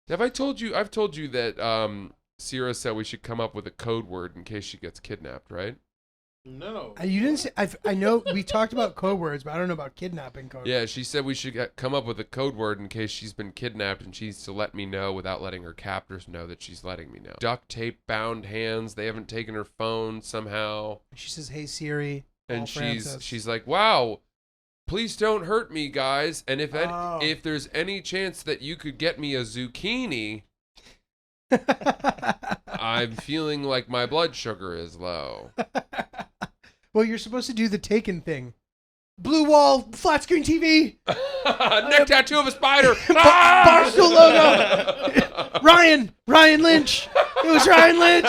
Have I told you? I've told you that Sierra said we should come up with a code word in case she gets kidnapped, right? No. You didn't say. I know we talked about code words, but I don't know about kidnapping code words. Yeah, she said we should come up with a code word in case she's been kidnapped and she needs to let me know without letting her captors know that she's letting me know. Duct tape bound hands. They haven't taken her phone somehow. She says, "Hey Siri." And Francis. she's like, "Wow, please don't hurt me, guys. And if there's any chance that you could get me a zucchini, I'm feeling like my blood sugar is low." Well, you're supposed to do the Taken thing. Blue wall, flat screen TV. Neck tattoo of a spider. Barstool logo. Ryan Lynch. It was Ryan Lynch.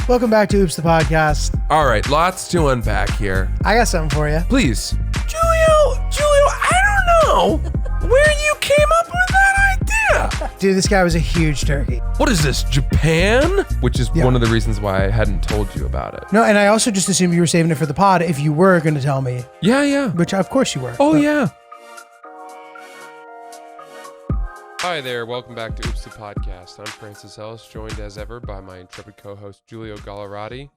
Welcome back to Oops the Podcast. All right, lots to unpack here. I got something for you. Please. Julio, I don't know where you came up with that idea. Dude, this guy was a huge turkey. What is this, Japan? Which is one of the reasons why I hadn't told you about it. No, and I also just assumed you were saving it for the pod if you were going to tell me. Yeah. Which, of course, you were. Oh, yeah. Hi there, welcome back to Oops the Podcast. I'm Francis Ellis, joined as ever by my intrepid co-host Giulio Gallerati.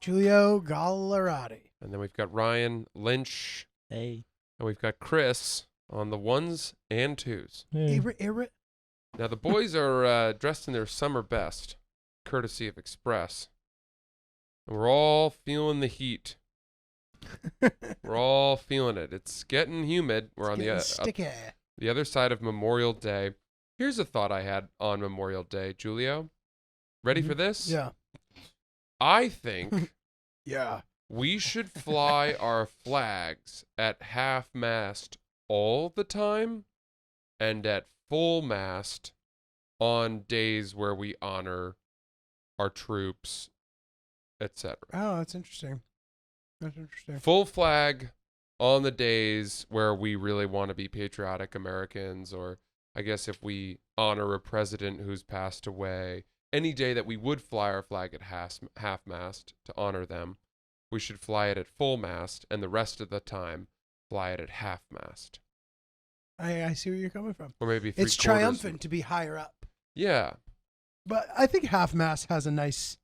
And then we've got Ryan Lynch. Hey. And we've got Chris on the ones and twos. Hey. Now the boys are dressed in their summer best, courtesy of Express. And we're all feeling the heat. We're all feeling it. It's getting humid. We're on the other side of Memorial Day. Here's a thought I had on Memorial Day, Julio. Ready for this? Yeah. I think Yeah. we should fly our flags at half-mast all the time and at full mast on days where we honor our troops, etc. Oh, that's interesting. Full flag on the days where we really want to be patriotic Americans, or I guess if we honor a president who's passed away, any day that we would fly our flag at half-mast to honor them, we should fly it at full mast, and the rest of the time, fly it at half-mast. I see where you're coming from. Or maybe It's triumphant to be higher up. Yeah. But I think half-mast has a nice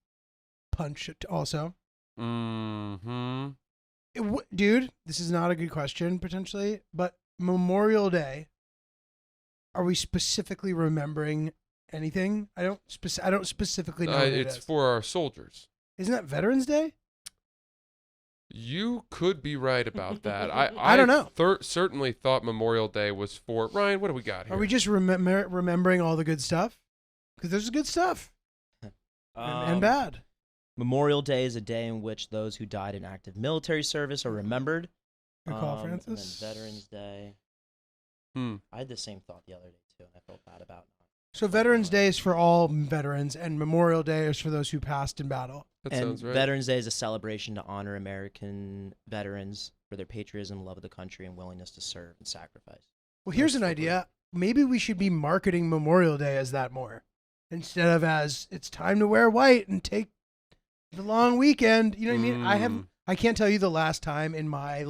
punch also. Mm-hmm. Dude, this is not a good question, potentially, but Memorial Day, are we specifically remembering anything? I don't specifically know what it It's is. for our soldiers. Isn't that Veterans Day? You could be right about that. I don't know. Certainly thought Memorial Day was for... Ryan, what do we got here? Are we just remembering all the good stuff? Because there's good stuff and bad. Memorial Day is a day in which those who died in active military service are remembered. Good call, And Francis. then Veterans Day. I had the same thought the other day, too, and I felt bad about it. So Veterans Day is for all veterans, and Memorial Day is for those who passed in battle. That And sounds right. Veterans Day is a celebration to honor American veterans for their patriotism, love of the country, and willingness to serve and sacrifice. Well, here's an idea. Maybe we should be marketing Memorial Day as that more, instead of as it's time to wear white and take the long weekend. You know what I mean? I can't tell you the last time in my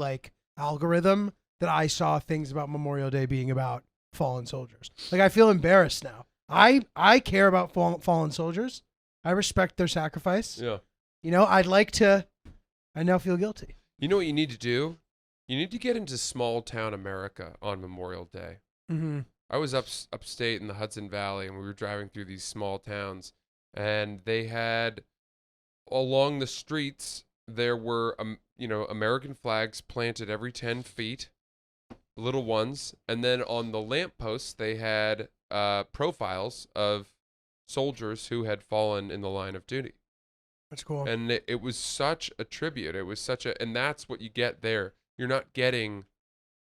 algorithm that I saw things about Memorial Day being about fallen soldiers. I feel embarrassed now. I care about fallen soldiers. I respect their sacrifice. Yeah. I now feel guilty. You know what you need to do? You need to get into small town America on Memorial Day. Mm-hmm. I was upstate in the Hudson Valley, and we were driving through these small towns, and they had along the streets there were American flags planted every 10 feet, little ones, and then on the lampposts they had profiles of soldiers who had fallen in the line of duty. That's cool. And it was such a tribute. It was and that's what you get there. You're not getting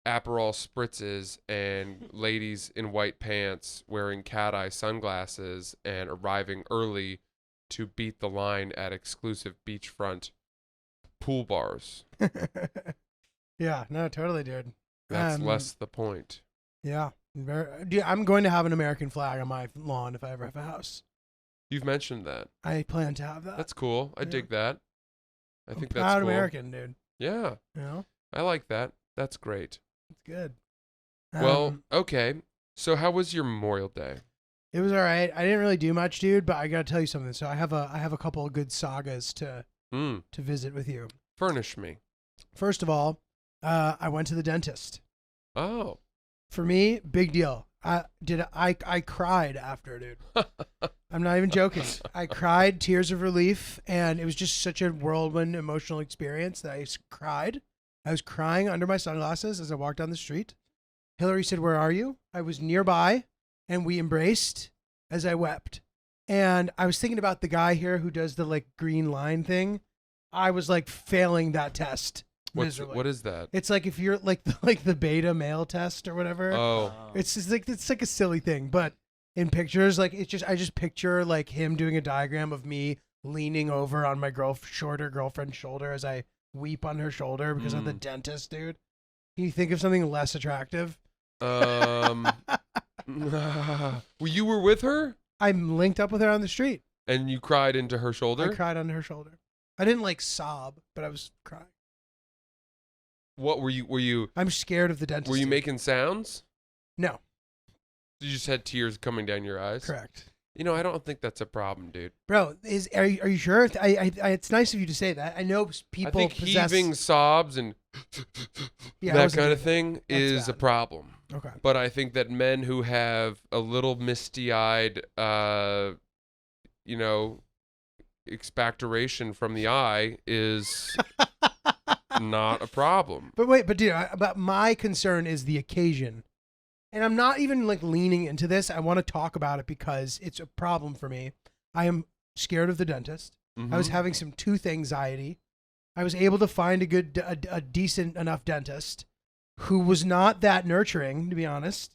Aperol spritzes and ladies in white pants wearing cat-eye sunglasses and arriving early to beat the line at exclusive beachfront pool bars. Yeah, no, totally, dude. That's less the point. Yeah. Dude, I'm going to have an American flag on my lawn if I ever have a house. You've mentioned that. I plan to have that. That's cool. I dig that. I think that's proud cool. American, dude. Yeah. You know? I like that. That's great. It's good. Well, okay. So how was your Memorial Day? It was all right. I didn't really do much, dude, but I got to tell you something. So I have a couple of good sagas to visit with you. Furnish me. First of all, I went to the dentist. Oh. For me, big deal. I cried after, dude. I'm not even joking. I cried tears of relief, and it was just such a whirlwind emotional experience that I cried. I was crying under my sunglasses as I walked down the street. Hillary said, "Where are you?" I was nearby, and we embraced as I wept. And I was thinking about the guy here who does the like green line thing. I was like failing that test miserably. What is that? It's like if you're like the beta male test or whatever. Oh. It's just like it's like a silly thing, but in pictures, like I just picture like him doing a diagram of me leaning over on my shorter girlfriend's shoulder as I weep on her shoulder because I'm the dentist, dude. Can you think of something less attractive? Well, you were with her? I'm linked up with her on the street. And you cried into her shoulder? I cried on her shoulder. I didn't like sob, but I was crying. What were you? I'm scared of the dentist. Were you dude. making sounds? No. You just had tears coming down your eyes? Correct. You know, I don't think that's a problem, dude. Bro, are you sure? It's nice of you to say that. I know people I think possess heaving sobs and that kind of thing is a problem. Okay. But I think that men who have a little misty-eyed, expectoration from the eye is not a problem. But dude, but my concern is the occasion. And I'm not even like leaning into this. I want to talk about it because it's a problem for me. I am scared of the dentist. I was having some tooth anxiety. I was able to find a decent enough dentist who was not that nurturing, to be honest.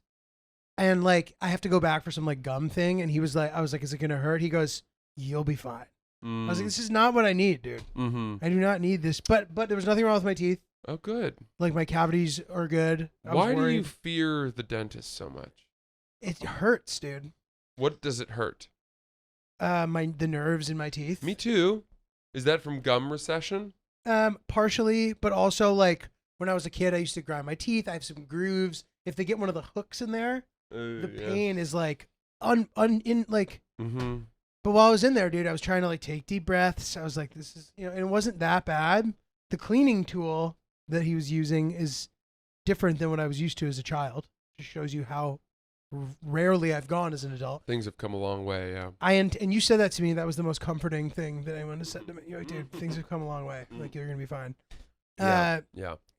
And like, I have to go back for some like gum thing. And I was like, is it going to hurt? He goes, "You'll be fine." I was like, this is not what I need, dude. I do not need this. But there was nothing wrong with my teeth. Oh, good. Like my cavities are good. Why do you fear the dentist so much? It hurts, dude. What does it hurt? The nerves in my teeth. Me too. Is that from gum recession? Partially, but also like when I was a kid, I used to grind my teeth. I have some grooves. If they get one of the hooks in there, the pain is like like. But while I was in there, dude, I was trying to like take deep breaths. I was like, this is, and it wasn't that bad. The cleaning tool that he was using is different than what I was used to as a child. Just shows you how rarely I've gone as an adult. Things have come a long way, yeah. And you said that to me. That was the most comforting thing that anyone has said to me. You're like, dude, things have come a long way. Like, you're going to be fine. Yeah.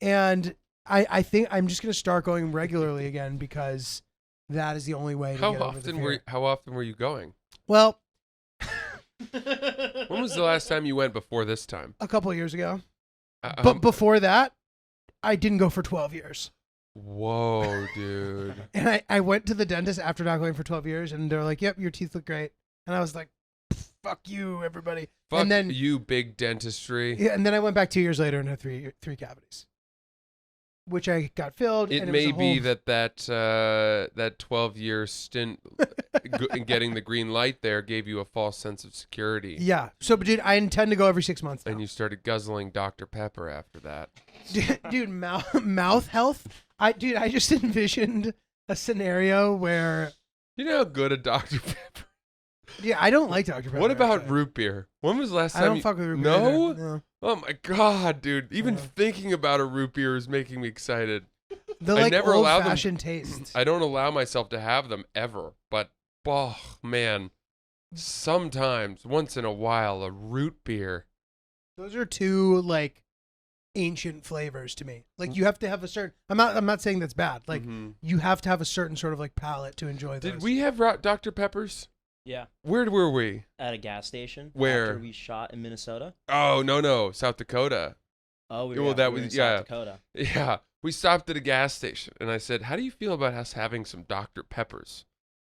And I think I'm just going to start going regularly again because that is the only way to get over the fear. How often were you going? Well, when was the last time you went before this time? A couple of years ago. But before that, I didn't go for 12 years. Whoa, dude. And I went to the dentist after not going for 12 years, and they're like, "Yep, your teeth look great." And I was like, "Fuck you, everybody." Fuck and then, you, big dentistry. Yeah, and then I went back 2 years later and had three cavities, which I got filled. It may be that 12-year stint in getting the green light there gave you a false sense of security. Yeah. So, but dude, I intend to go every 6 months now. And you started guzzling Dr. Pepper after that. Dude, mouth health. I just envisioned a scenario where. You know how good a Dr. Pepper. Yeah, I don't like Dr. Pepper. What about root beer? When was the last time? I don't fuck with root beer. No? No. Oh my god, dude! Even thinking about a root beer is making me excited. The like old-fashioned taste. I don't allow myself to have them ever, but oh man, sometimes once in a while a root beer. Those are two like ancient flavors to me. Like you have to have a certain. I'm not saying that's bad. Like you have to have a certain sort of like palate to enjoy those. Did we have Dr. Peppers? Yeah. Where were we? At a gas station. Where? After we shot in Minnesota. Oh no, South Dakota. Oh, we were in South Dakota. Yeah, we stopped at a gas station, and I said, "How do you feel about us having some Dr. Peppers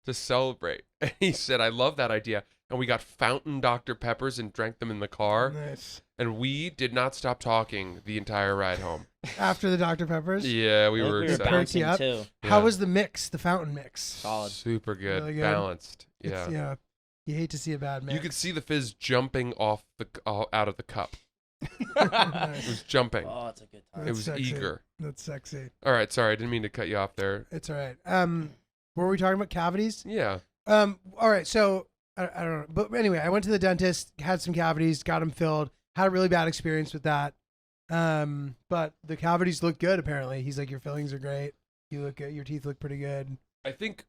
to celebrate?" And he said, "I love that idea." And we got fountain Dr. Peppers and drank them in the car. Nice. And we did not stop talking the entire ride home. After the Dr. Peppers? Yeah, we were excited. bouncing too. Yeah. How was the mix, the fountain mix? Solid. Super good. Really good. Balanced. Yeah. Yeah. You hate to see a bad mix. You could see the fizz jumping off out of the cup. Nice. It was jumping. Oh, it's a good time. It was sexy. eager. That's sexy. All right, sorry, I didn't mean to cut you off there. It's all right. What were we talking about? Cavities? Yeah. All right. So I don't know. But anyway, I went to the dentist, had some cavities, got them filled, had a really bad experience with that. But the cavities look good, apparently. He's like, your fillings are great. You look good. Your teeth look pretty good. I think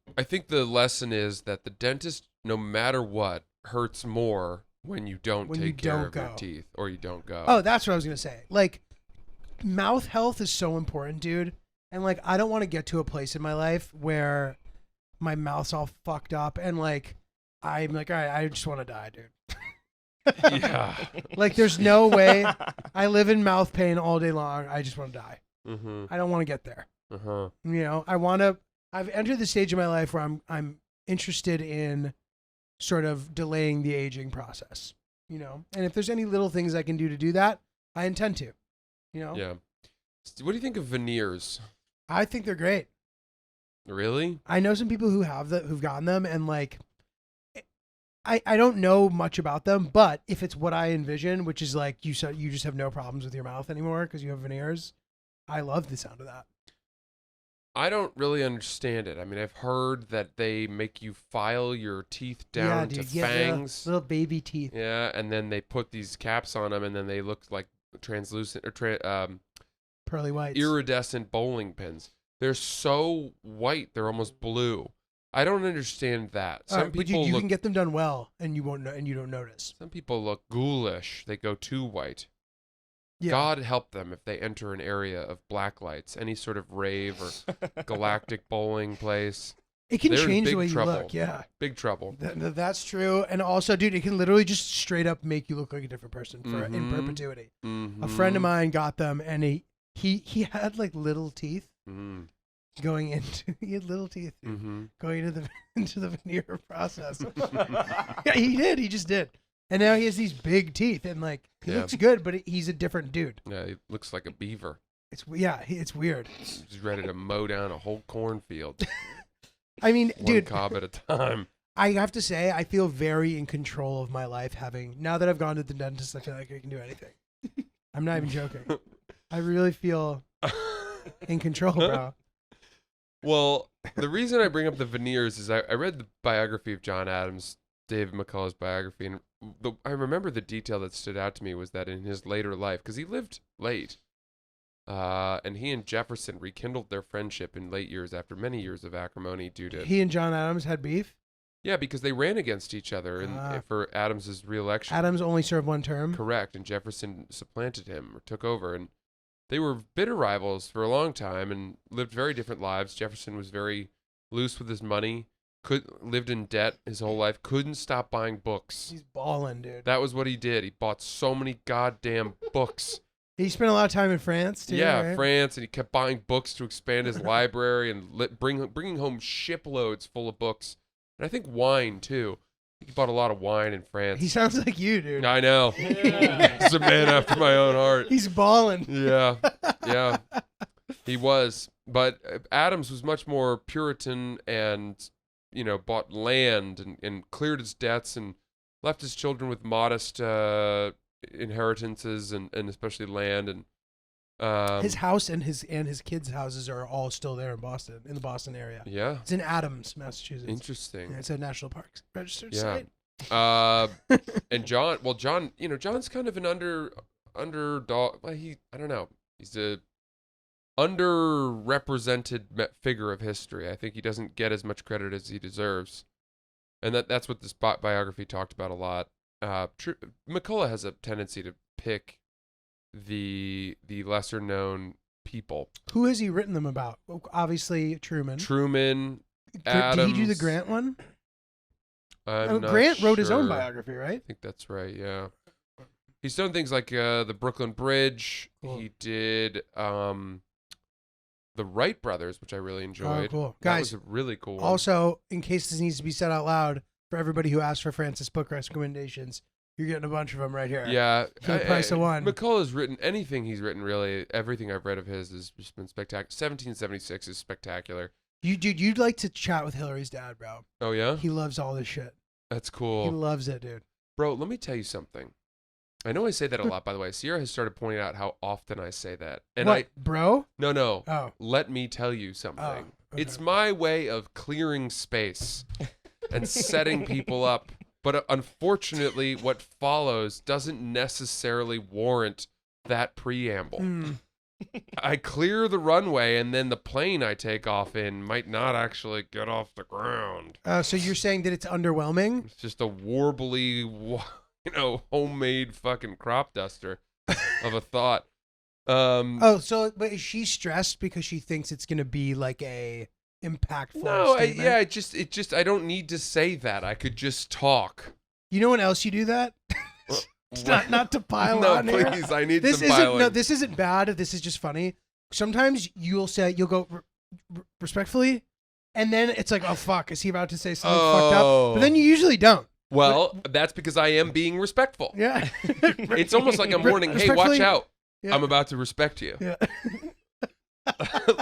the lesson is that the dentist, no matter what, hurts more when you don't take care of your teeth or you don't go. Oh, that's what I was going to say. Like, mouth health is so important, dude. And like, I don't want to get to a place in my life where my mouth's all fucked up and like, I'm like, all right, I just want to die, dude. Yeah. Like, there's no way. I live in mouth pain all day long. I just want to die. Mm-hmm. I don't want to get there. Uh-huh. You know, I've entered the stage of my life where I'm interested in sort of delaying the aging process, you know? And if there's any little things I can do to do that, I intend to, you know? Yeah. What do you think of veneers? I think they're great. Really? I know some people who've gotten them, and like, I don't know much about them, but if it's what I envision, which is like you said, you just have no problems with your mouth anymore because you have veneers, I love the sound of that. I don't really understand it. I mean, I've heard that they make you file your teeth down to fangs. Little baby teeth. Yeah, and then they put these caps on them, and then they look like translucent or pearly whites, iridescent bowling pins. They're so white, they're almost blue. I don't understand that. Some people but you can get them done well, and you won't know, and you don't notice. Some people look ghoulish. They go too white. Yeah. God help them if they enter an area of black lights, any sort of rave or galactic bowling place. It can They're in change the big way trouble. you look. Yeah. Big trouble. That's true. And also, dude, it can literally just straight up make you look like a different person in perpetuity. Mm-hmm. A friend of mine got them, and he had like little teeth going into he had little teeth going into the veneer process. Yeah, he did. He just did. And now he has these big teeth, and like he looks good, but he's a different dude. Yeah, he looks like a beaver. It's weird. He's ready to mow down a whole cornfield. I mean, one dude, cob at a time. I have to say, I feel very in control of my life. Now that I've gone to the dentist, I feel like I can do anything. I'm not even joking. I really feel in control, bro. Well, the reason I bring up the veneers is I read the biography of John Adams, David McCullough's biography, and I remember the detail that stood out to me was that in his later life, because he lived late, and he and Jefferson rekindled their friendship in late years after many years of acrimony due to... He and John Adams had beef? Yeah, because they ran against each other for Adams's re-election. Adams only served one term? Correct, and Jefferson supplanted him or took over, and they were bitter rivals for a long time and lived very different lives. Jefferson was very loose with his money. Lived in debt his whole life, couldn't stop buying books. He's balling, dude. That was what he did. He bought so many goddamn books. He spent a lot of time in France, too, yeah, right? France, and he kept buying books to expand his library and bringing home shiploads full of books. And I think wine, too. He bought a lot of wine in France. He sounds like you, dude. I know. He's a man after my own heart. He's balling. Yeah, yeah. He was. But Adams was much more Puritan and... bought land and cleared his debts and left his children with modest inheritances and especially land and his house and his kids' houses are all still there in Boston, in the Boston area. Yeah, it's in Adams, Massachusetts. Interesting. Yeah, it's a National Parks registered yeah. site. And John, John's kind of an underdog. Well, I don't know. He's a underrepresented figure of history. I think he doesn't get as much credit as he deserves, and that's what this biography talked about a lot. McCullough has a tendency to pick the lesser known people. Who has he written them about? Obviously Truman. Adams. Did he do the Grant one? Grant wrote his own biography, right? I think that's right. Yeah, he's done things like the Brooklyn Bridge. Cool. He did the Wright brothers, which I really enjoyed. Oh, cool. That Guys, was a really cool one. Also, in case this needs to be said out loud, for everybody who asked for Francis book recommendations, you're getting a bunch of them right here. Yeah. For the price of one. McCullough's written anything he's written, really. Everything I've read of his has just been spectacular. 1776 is spectacular. You'd like to chat with Hillary's dad, bro. Oh, yeah? He loves all this shit. That's cool. He loves it, dude. Bro, let me tell you something. I know I say that a lot, by the way. Sierra has started pointing out how often I say that. And what, bro? No. Oh. Let me tell you something. Oh. It's my way of clearing space and setting people up. But unfortunately, what follows doesn't necessarily warrant that preamble. I clear the runway, and then the plane I take off in might not actually get off the ground. So you're saying that it's underwhelming? It's just a warbly, homemade fucking crop duster of a thought. But is she stressed because she thinks it's gonna be like a impactful statement? It just I don't need to say that. I could just talk. You know when else you do that? It's not to pile no, on here. please, I need This some isn't piling. no, this isn't bad. This is just funny. Sometimes you'll go respectfully, and then it's like, oh fuck, is he about to say something fucked up? But then you usually don't. Well, that's because I am being respectful. Yeah. It's almost like I'm warning, hey, watch out. Yeah. I'm about to respect you. Yeah.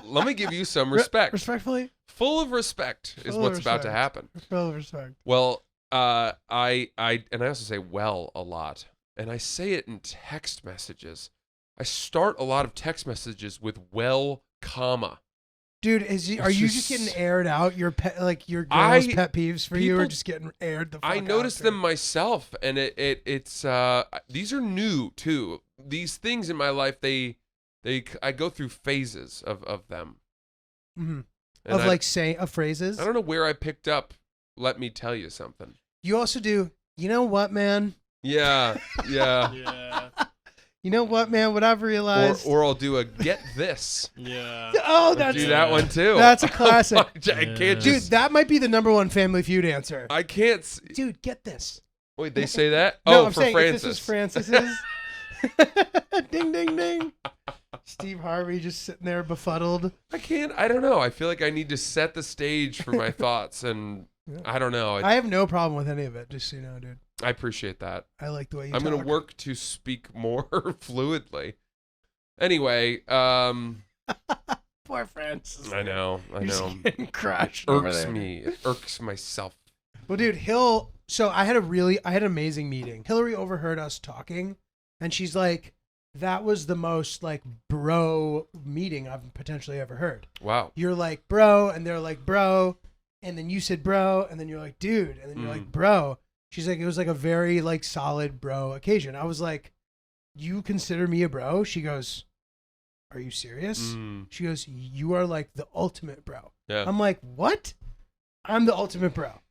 Let me give you some respect. Respectfully? Full of respect is Full of what's about to respect. happen. Full of respect. Well, I also say well a lot. And I say it in text messages. I start a lot of text messages with well, comma. Dude, are you just getting aired out? Your girls' pet peeves for you are just getting aired the fuck I out, noticed dude. them myself, and it's these are new too. These things in my life, I go through phases of them. Mm-hmm. And Of phrases. I don't know where I picked up. Let me tell you something. You also do. You know what, man? Yeah. Yeah. You know what, man? What I've realized. Or I'll do a get this. Yeah. Oh, I'll do that one too. That's a classic. I can't Dude, just. that might be the #1 Family Feud answer. I can't. Dude, get this. Wait, they say that? No, Oh, I'm for saying Francis. if this is Francis's. Ding, ding, ding. Steve Harvey just sitting there befuddled. I don't know. I feel like I need to set the stage for my thoughts, and I don't know. I have no problem with any of it, just so you know, dude. I appreciate that. I like the way you I'm talk. going to work to speak more fluidly. Anyway, Poor Francis. I know. You're just getting crushed over Irks there. me. It irks myself. Well, dude, so I had an amazing meeting. Hillary overheard us talking, and she's like, that was the most like bro meeting I've potentially ever heard. Wow. You're like, bro, and they're like, bro, and then you said bro, and then you're like, dude, and then you're like, bro. She's like, it was like a very like solid bro occasion. I was like, you consider me a bro? She goes, are you serious? She goes, you are like the ultimate bro. Yeah. I'm like, what? I'm the ultimate bro.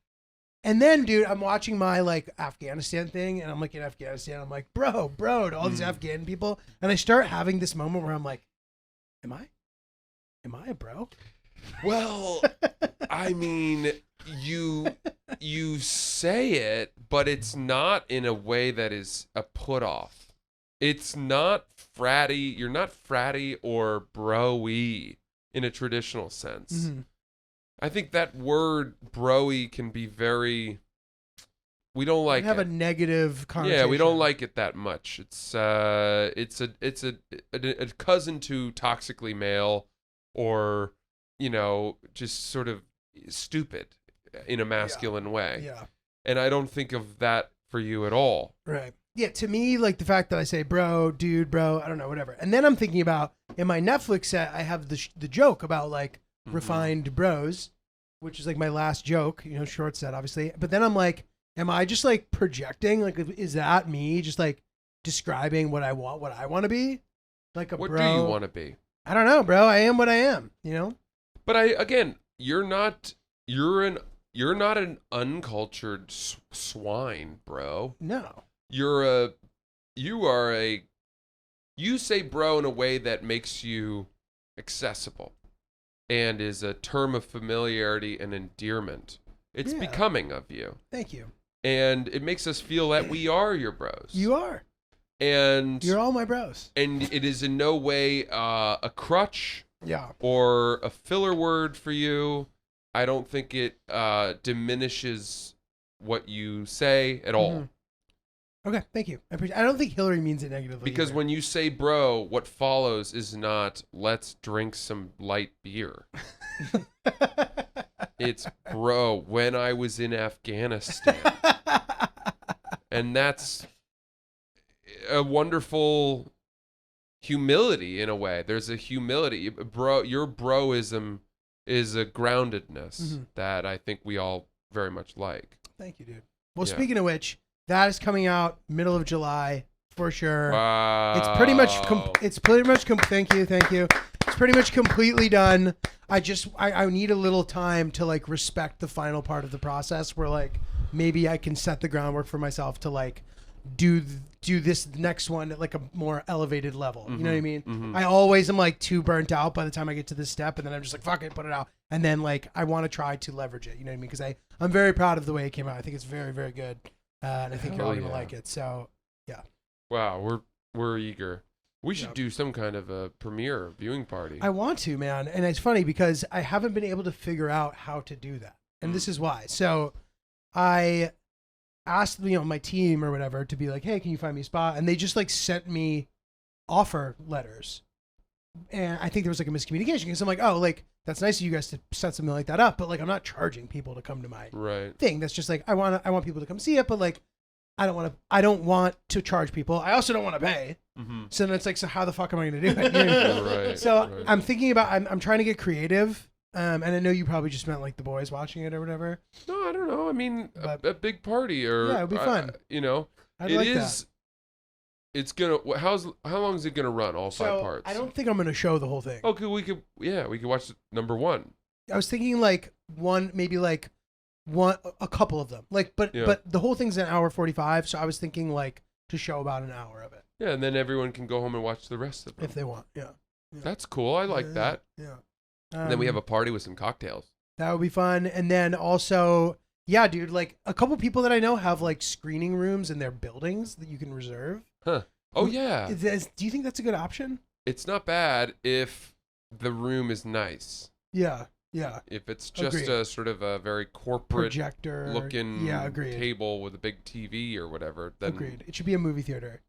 And then, dude, I'm watching my like Afghanistan thing, and I'm like in Afghanistan. I'm like, bro, to all these Afghan people, and I start having this moment where I'm like, am I a bro? Well, I mean, you say it, but it's not in a way that is a put off. It's not fratty. You're not fratty or bro-y in a traditional sense. Mm-hmm. I think that word bro-y can be very. We don't like have it. a negative connotation. Yeah, we don't like it that much. It's a cousin to toxically male, or just sort of stupid in a masculine way. Yeah. And I don't think of that for you at all. Right. Yeah, to me, like the fact that I say bro, dude, bro, I don't know, whatever. And then I'm thinking about, in my Netflix set, I have the joke about like refined bros, which is like my last joke, short set, obviously. But then I'm like, am I just like projecting? Like, is that me just like describing what I want to be? Like a What bro. do you want to be? I don't know, bro. I am what I am, But you're not an uncultured swine, bro. No. You say bro in a way that makes you accessible and is a term of familiarity and endearment. It's Yeah. becoming of you. Thank you. And it makes us feel that we are your bros. You are. And You're all my bros. And it is in no way a crutch Yeah. or a filler word for you. I don't think it diminishes what you say at all. Mhm. Okay, thank you. I don't think Hillary means it negatively. Because either. when you say bro, what follows is not let's drink some light beer. It's bro, when I was in Afghanistan. And that's a wonderful humility in a way. There's a humility. Bro, your broism is a groundedness Mhm. that I think we all very much like. Thank you, dude. Well, Yeah. speaking of which, that is coming out middle of July for sure. Wow. It's pretty much. Thank you. It's pretty much completely done. I need a little time to like respect the final part of the process, where like maybe I can set the groundwork for myself to like do this next one at like a more elevated level. You know what I mean? Mhm. I always am like too burnt out by the time I get to this step, and then I'm just like, fuck it, put it out. And then like I want to try to leverage it. You know what I mean? Because I'm very proud of the way it came out. I think it's very, very good, and I think you're all Hell gonna yeah. like it. So Wow, we're eager. We should Yep. do some kind of a premiere viewing party. I want to, man. And it's funny because I haven't been able to figure out how to do that. And this is why. So I asked, my team or whatever to be like, hey, can you find me a spot? And they just like sent me offer letters. And I think there was like a miscommunication because I'm like, oh, like that's nice of you guys to set something like that up. But like, I'm not charging people to come to my Right. thing. That's just like, I want people to come see it. But like, I don't want to charge people. I also don't want to pay. Mm-hmm. So then it's like, so how the fuck am I going to do it? You know? Right. So right. I'm thinking about, I'm trying to get creative. And I know you probably just meant like the boys watching it or whatever. No, I don't know. I mean, But- a big party or Yeah, it'd be fun. I'd it like is. It's gonna. How long is it gonna run? All that. 5 So parts. I don't think I'm going to show the whole thing. Okay, we could watch number 1. I was thinking like a couple of them. Like, but Yeah. but the whole thing's an hour 45. So I was thinking like to show about an hour of it Yeah, and then everyone can go home and watch the rest of them. if they want. Yeah. That's cool. I like Yeah, that. Yeah. And then we have a party with some cocktails. That would be fun. And then also, yeah, dude, like a couple people that I know have like screening rooms in their buildings that you can reserve. Oh yeah, Do you think that's a good option? it's not bad if the room is nice. Yeah. Yeah. If it's just Agreed. a sort of a very corporate Projector. looking Yeah, agreed. table with a big TV or whatever, then Agreed. It should be a movie theater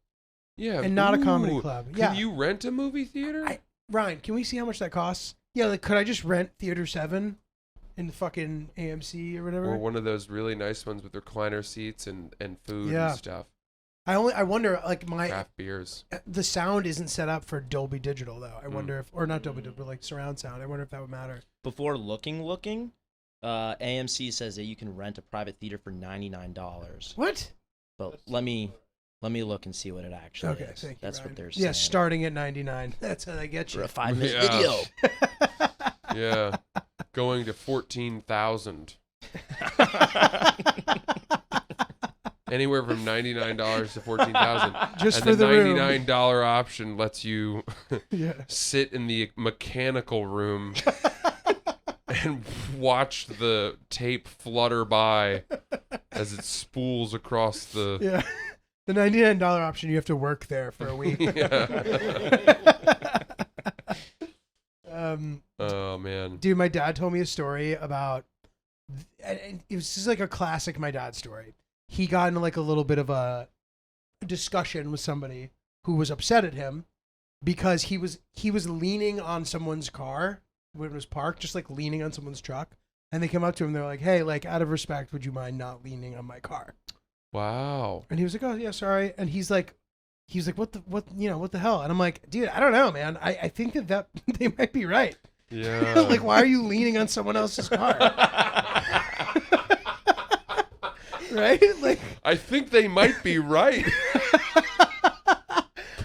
yeah, and not a comedy ooh, club. Can Yeah. you rent a movie theater? Ryan, can we see how much that costs? Yeah, like could I just rent Theater 7 in the fucking AMC or whatever? Or one of those really nice ones with recliner seats and food Yeah. and stuff. I wonder like Craft beers. the sound isn't set up for Dolby Digital though. I Mm. wonder if, or not Dolby Digital, but like surround sound. I wonder if that would matter. Before looking, AMC says that you can rent a private theater for $99. What? But let me look and see what it actually Okay, is. thank you. That's Ryan. what they're saying. Yeah, starting at 99. That's how they get For you. a 5-minute Yeah. video. Yeah. Going to 14,000. Anywhere from $99 to 14,000. Just And for the room. $99 option lets you Yeah. sit in the mechanical room and watch the tape flutter by as it spools across the. Yeah. The $99 option, you have to work there for a week. Oh man. Dude, my dad told me a story about, and it was just like a classic my dad story. He got into like a little bit of a discussion with somebody who was upset at him because he was leaning on someone's car when it was parked, just like leaning on someone's truck. And they came up to him, they're like, hey, like out of respect, would you mind not leaning on my car? Wow. And he was like, oh yeah, sorry. And he's like, what the hell? And I'm like, dude, I don't know, man. I think that they might be right. Yeah. Like, why are you leaning on someone else's car? Right? Like, I think they might be right.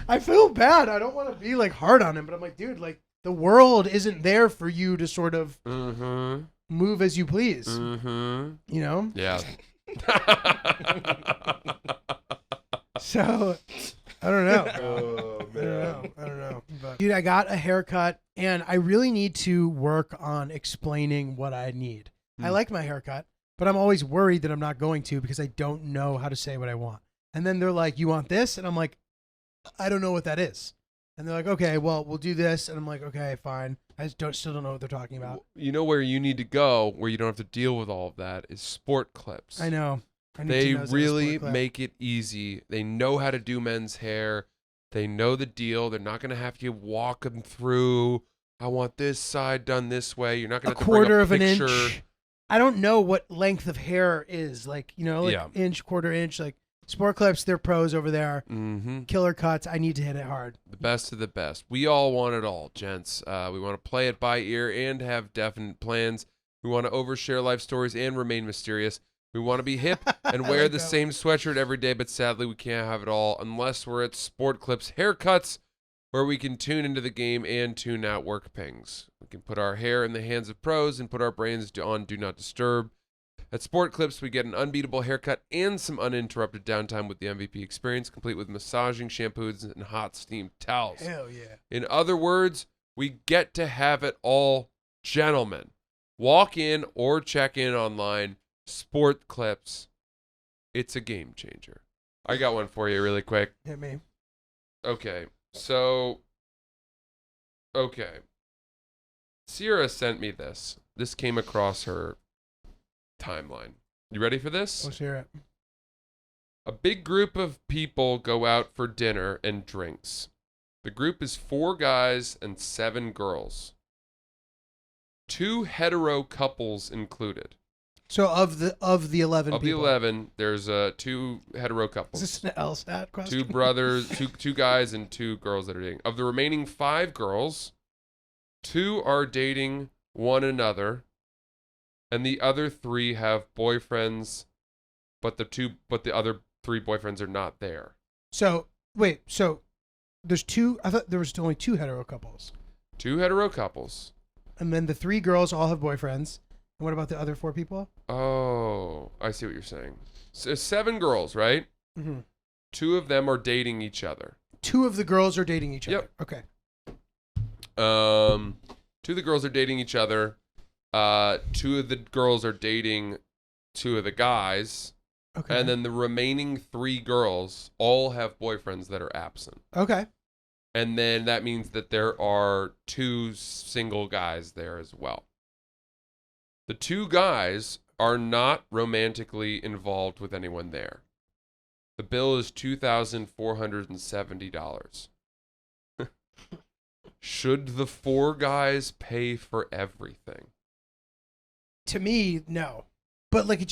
I feel bad. I don't want to be like hard on him, but I'm like, dude, like the world isn't there for you to sort of Mm-hmm. move as you please. Mm-hmm. You know? Yeah. So I don't know. Oh I don't know. But, dude, I got a haircut and I really need to work on explaining what I need. I like my haircut, but I'm always worried that I'm not going to because I don't know how to say what I want. And then they're like, you want this? And I'm like, I don't know what that is. And they're like, okay, well, we'll do this. And I'm like, okay, fine. I just still don't know what they're talking about. You know where you need to go, where you don't have to deal with all of that, is Sport Clips. I know. I need They to know really Sport Clip. make it easy. They know how to do men's hair. They know the deal. They're not going to have you walk them through. I want this side done this way. You're not a going to have to quarter bring a of an picture. inch. I don't know what length of hair is. Like, like Yeah. inch, quarter inch. Like, Sport Clips, they're pros over there. Mm-hmm. Killer cuts. I need to hit it hard. The best of the best. We all want it all, gents. We want to play it by ear and have definite plans. We want to overshare life stories and remain mysterious. We want to be hip and wear the same sweatshirt every day, but sadly we can't have it all unless we're at Sport Clips Haircuts, where we can tune into the game and tune out work pings. We can put our hair in the hands of pros and put our brains on Do Not Disturb. At Sport Clips, we get an unbeatable haircut and some uninterrupted downtime with the MVP experience, complete with massaging shampoos and hot steamed towels. Hell yeah. In other words, we get to have it all, gentlemen. Walk in or check in online. Sport Clips. It's a game changer. I got one for you really quick. Hit me. Okay. Sierra sent me this. This came across her timeline. You ready for this? Let's hear it. A big group of people go out for dinner and drinks. The group is 4 guys and 7 girls. 2 hetero couples included. So of the 11 Of the people. 11, there's 2 hetero couples. Is this an LSAT question? 2 brothers, two guys and 2 girls that are dating. Of the remaining 5 girls, 2 are dating one another, and the other 3 have boyfriends, but the other 3 boyfriends are not there. So wait, so there's 2. I thought there was only 2 hetero couples. 2 hetero couples. And then the 3 girls all have boyfriends. And what about the other 4 people? Oh, I see what you're saying. So 7 girls, right? Mm-hmm. 2 of them are dating each other. 2 of the girls are dating each other. Yep. Okay. 2 of the girls are dating each other. 2 of the girls are dating 2 of the guys. Okay. And then the remaining 3 girls all have boyfriends that are absent. Okay. And then that means that there are 2 single guys there as well. The 2 guys are not romantically involved with anyone there. The bill is $2,470. Should the 4 guys pay for everything? To me, no. But like it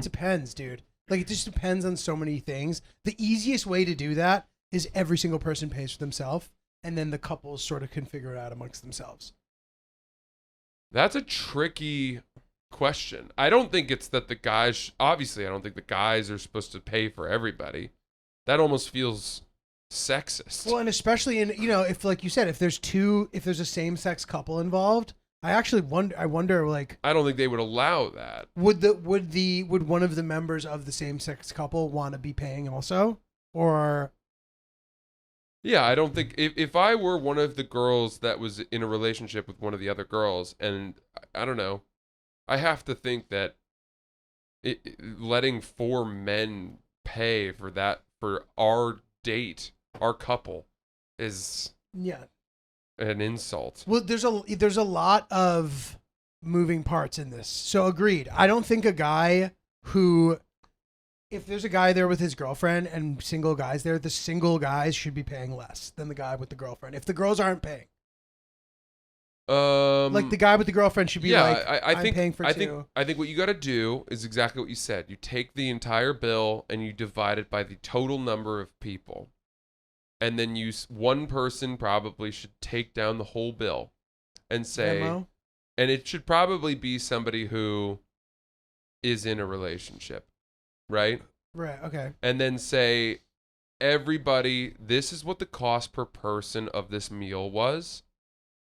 depends, dude. Like it just depends on so many things. The easiest way to do that is every single person pays for themselves, and then the couples sort of can figure it out amongst themselves. That's a tricky question. I don't think it's that the guys, obviously I don't think the guys are supposed to pay for everybody. That almost feels sexist. Well, and especially in, if like you said, if there's a same-sex couple involved, I wonder like, I don't think they would allow that. would one of the members of the same-sex couple want to be paying also? Or Yeah, I don't think if I were one of the girls that was in a relationship with one of the other girls, and I don't know, I have to think that letting 4 men pay for our date, our couple, is an insult. Well, there's a lot of moving parts in this. So agreed. I don't think a guy who, if there's a guy there with his girlfriend and single guys there, the single guys should be paying less than the guy with the girlfriend. If the girls aren't paying. Like the guy with the girlfriend should be I'm paying for 2. I think what you got to do is exactly what you said. You take the entire bill and you divide it by the total number of people. And then one person probably should take down the whole bill and say, Venmo? And it should probably be somebody who is in a relationship, right? Right, okay. And then say, everybody, this is what the cost per person of this meal was.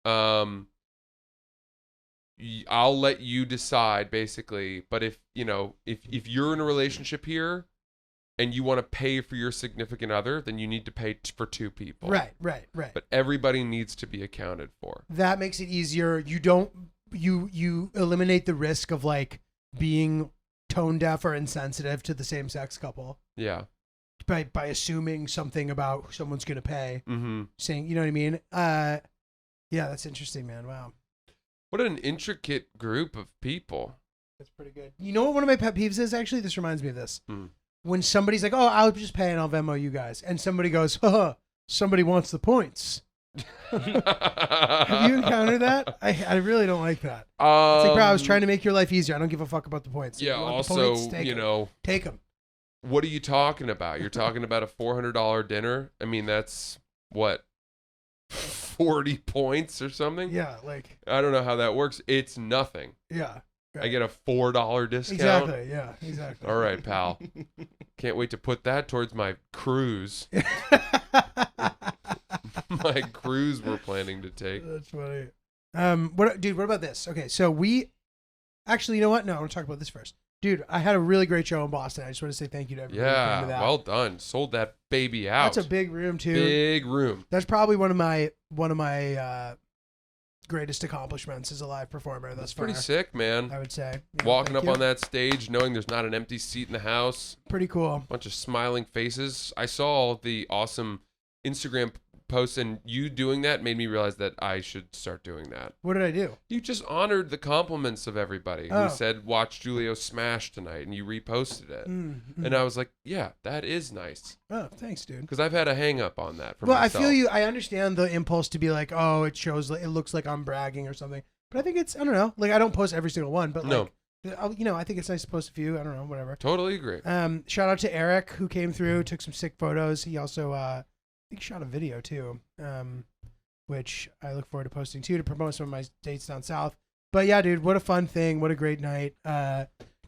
I'll let you decide, basically. But if you're in a relationship here and you want to pay for your significant other, then you need to pay for 2 people. Right. But everybody needs to be accounted for. That makes it easier. You eliminate the risk of like being tone deaf or insensitive to the same sex couple. Yeah. By assuming something about someone's going to pay. Mm-hmm. Saying, you know what I mean? Yeah, that's interesting, man. Wow. What an intricate group of people. That's pretty good. You know what one of my pet peeves is, actually? This reminds me of this. Hmm. When somebody's like, oh, I'll just pay and I'll Venmo you guys. And somebody goes, somebody wants the points. Have you encountered that? I really don't like that. It's like, bro, I was trying to make your life easier. I don't give a fuck about the points. Yeah, if you want also, the points, take them. Take them. what are you talking about? You're talking about a $400 dinner? I mean, that's what, 40 points or something? Yeah, like I don't know how that works. It's nothing. yeah. I get a $4 discount. Exactly. Yeah. Exactly. All right, pal. Can't wait to put that towards my cruise. My cruise we're planning to take. That's funny. What about this? Okay, so we actually, you know what? No, I want to talk about this first. Dude, I had a really great show in Boston. I just want to say thank you to everybody who came Yeah, to that. well done. Sold that baby out. That's a big room too. Big room. That's probably one of my greatest accomplishments as a live performer thus far. Pretty sick, man. I would say. Walking thank up you. on that stage, knowing there's not an empty seat in the house. Pretty cool. Bunch of smiling faces. I saw the awesome Instagram posts, and you doing that made me realize that I should start doing that. What did I do? You just honored the compliments of everybody Oh. who said, watch Julio smash tonight, and you reposted it. Mm-hmm. And I was like, yeah, that is nice. Oh, thanks, dude. Because I've had a hang up on that for Well, myself. I feel you. I understand the impulse to be like, oh, it shows, it looks like I'm bragging or something. But I think it's, I don't know. Like, I don't post every single one, but No. like, you know, I think it's nice to post a few. I don't know, whatever. Totally agree. Shout out to Eric who came through, took some sick photos. He also, I think, shot a video too, which I look forward to posting too to promote some of my dates down south. But yeah, dude, what a fun thing! What a great night.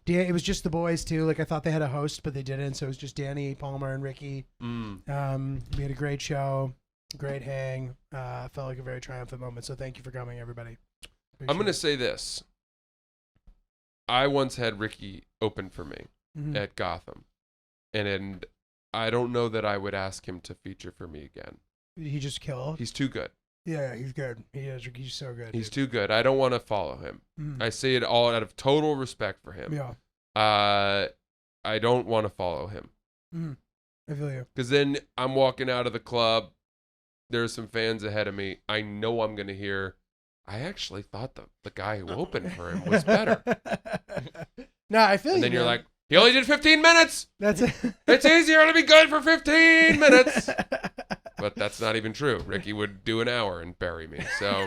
It was just the boys too. Like I thought they had a host, but they didn't. So it was just Danny, Palmer, and Ricky. We had a great show, great hang. Felt like a very triumphant moment. So thank you for coming, everybody. I'm going to say this. I once had Ricky open for me at Gotham. And I don't know that I would ask him to feature for me again. He just killed. He's too good. Yeah, he's good. He is. He's so good. He's too good. I don't want to follow him. Mhm. I say it all out of total respect for him. Yeah. I don't want to follow him. I feel you. Because then I'm walking out of the club. There's some fans ahead of me. I know I'm going to hear, I actually thought the guy who opened for him was better. No, I feel you. And then you're man. like, he only did 15 minutes. That's it. It's easier to be good for 15 minutes. But that's not even true. Ricky would do an hour and bury me. So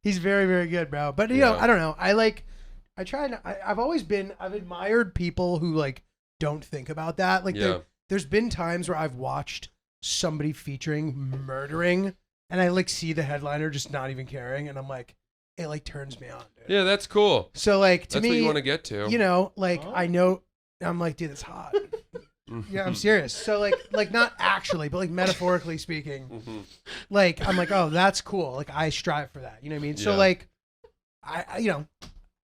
He's very, very good, bro. But you know, I don't know. I've admired people who like don't think about that. Like there's been times where I've watched somebody featuring murdering and I like see the headliner just not even caring. And I'm like, it like turns me on, dude. yeah, that's cool. So like to That's me, what you want to get to. you know, like I know, I'm like, dude, it's hot. Yeah, I'm serious. So like not actually, but like metaphorically speaking, like I'm like, oh, that's cool. Like I strive for that. You know what I mean? So Yeah. like, I you know,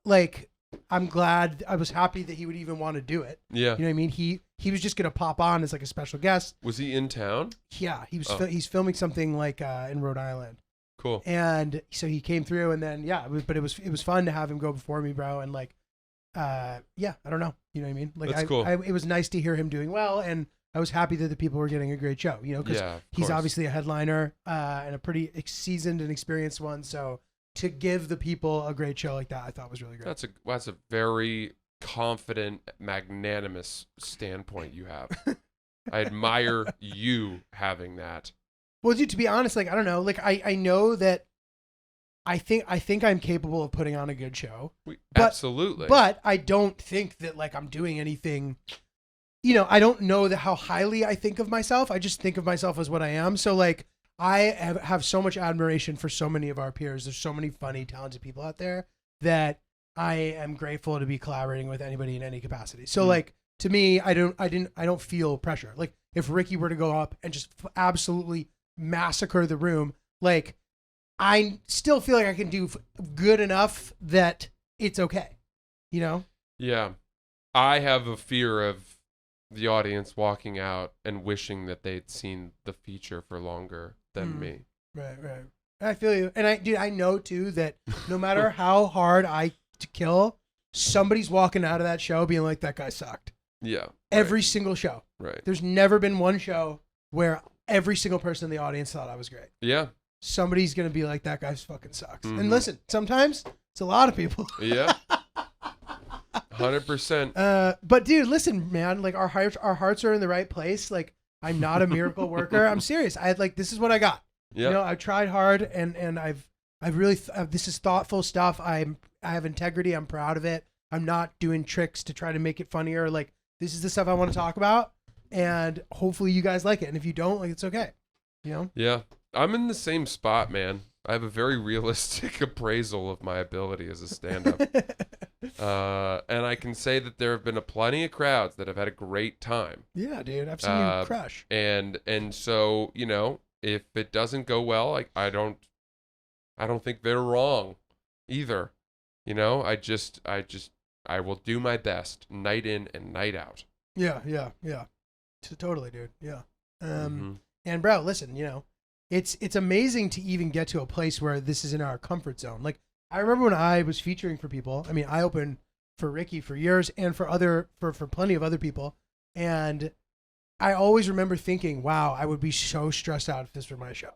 like I'm glad. I was happy that he would even want to do it. Yeah. You know what I mean? He was just gonna pop on as like a special guest. Was he in town? Yeah, he was. Oh. He's filming something like in Rhode Island. Cool. And so he came through, and then it was fun to have him go before me, bro. And like, I don't know, you know what I mean? Like, That's cool. it was nice to hear him doing well, and I was happy that the people were getting a great show, you know, because he's obviously a headliner and a pretty seasoned and experienced one. So to give the people a great show like that, I thought was really great. That's a very confident, magnanimous standpoint you have. I admire you having that. Well, dude, to be honest, like I don't know, like I know that I think I'm capable of putting on a good show. Absolutely. But I don't think that like I'm doing anything. You know, I don't know how highly I think of myself. I just think of myself as what I am. So like I have so much admiration for so many of our peers. There's so many funny, talented people out there that I am grateful to be collaborating with anybody in any capacity. So like to me, I don't feel pressure. Like if Ricky were to go up and just absolutely massacre the room, like I still feel like I can do good enough that it's okay, you know? Yeah. I have a fear of the audience walking out and wishing that they'd seen the feature for longer than me. Right. I feel you. And I know too that no matter how hard I kill, somebody's walking out of that show being like, that guy sucked. Yeah. Every single show. Right. There's never been one show where every single person in the audience thought I was great. Yeah. Somebody's going to be like, that guy fucking sucks. And listen, sometimes it's a lot of people. Yeah. 100%. But dude, listen, man, like our hearts are in the right place. Like I'm not a miracle worker. I'm serious. This is what I got. Yeah. You know, I've tried hard and I've really, this is thoughtful stuff. I have integrity. I'm proud of it. I'm not doing tricks to try to make it funnier. Like This is the stuff I want to talk about, and hopefully you guys like it. And if you don't, like, it's okay. You know? Yeah. I'm in the same spot, man. I have a very realistic appraisal of my ability as a stand-up. And I can say that there have been plenty of crowds that have had a great time. Yeah, dude. I've seen you crush. And so, you know, if it doesn't go well, I don't think they're wrong either. You know, I will do my best night in and night out. Yeah. Totally, dude. Yeah. And bro, listen, you know, it's amazing to even get to a place where this is in our comfort zone. Like, I remember when I was featuring for people. I mean, I opened for Ricky for years and for plenty of other people. And I always remember thinking, wow, I would be so stressed out if this were my show.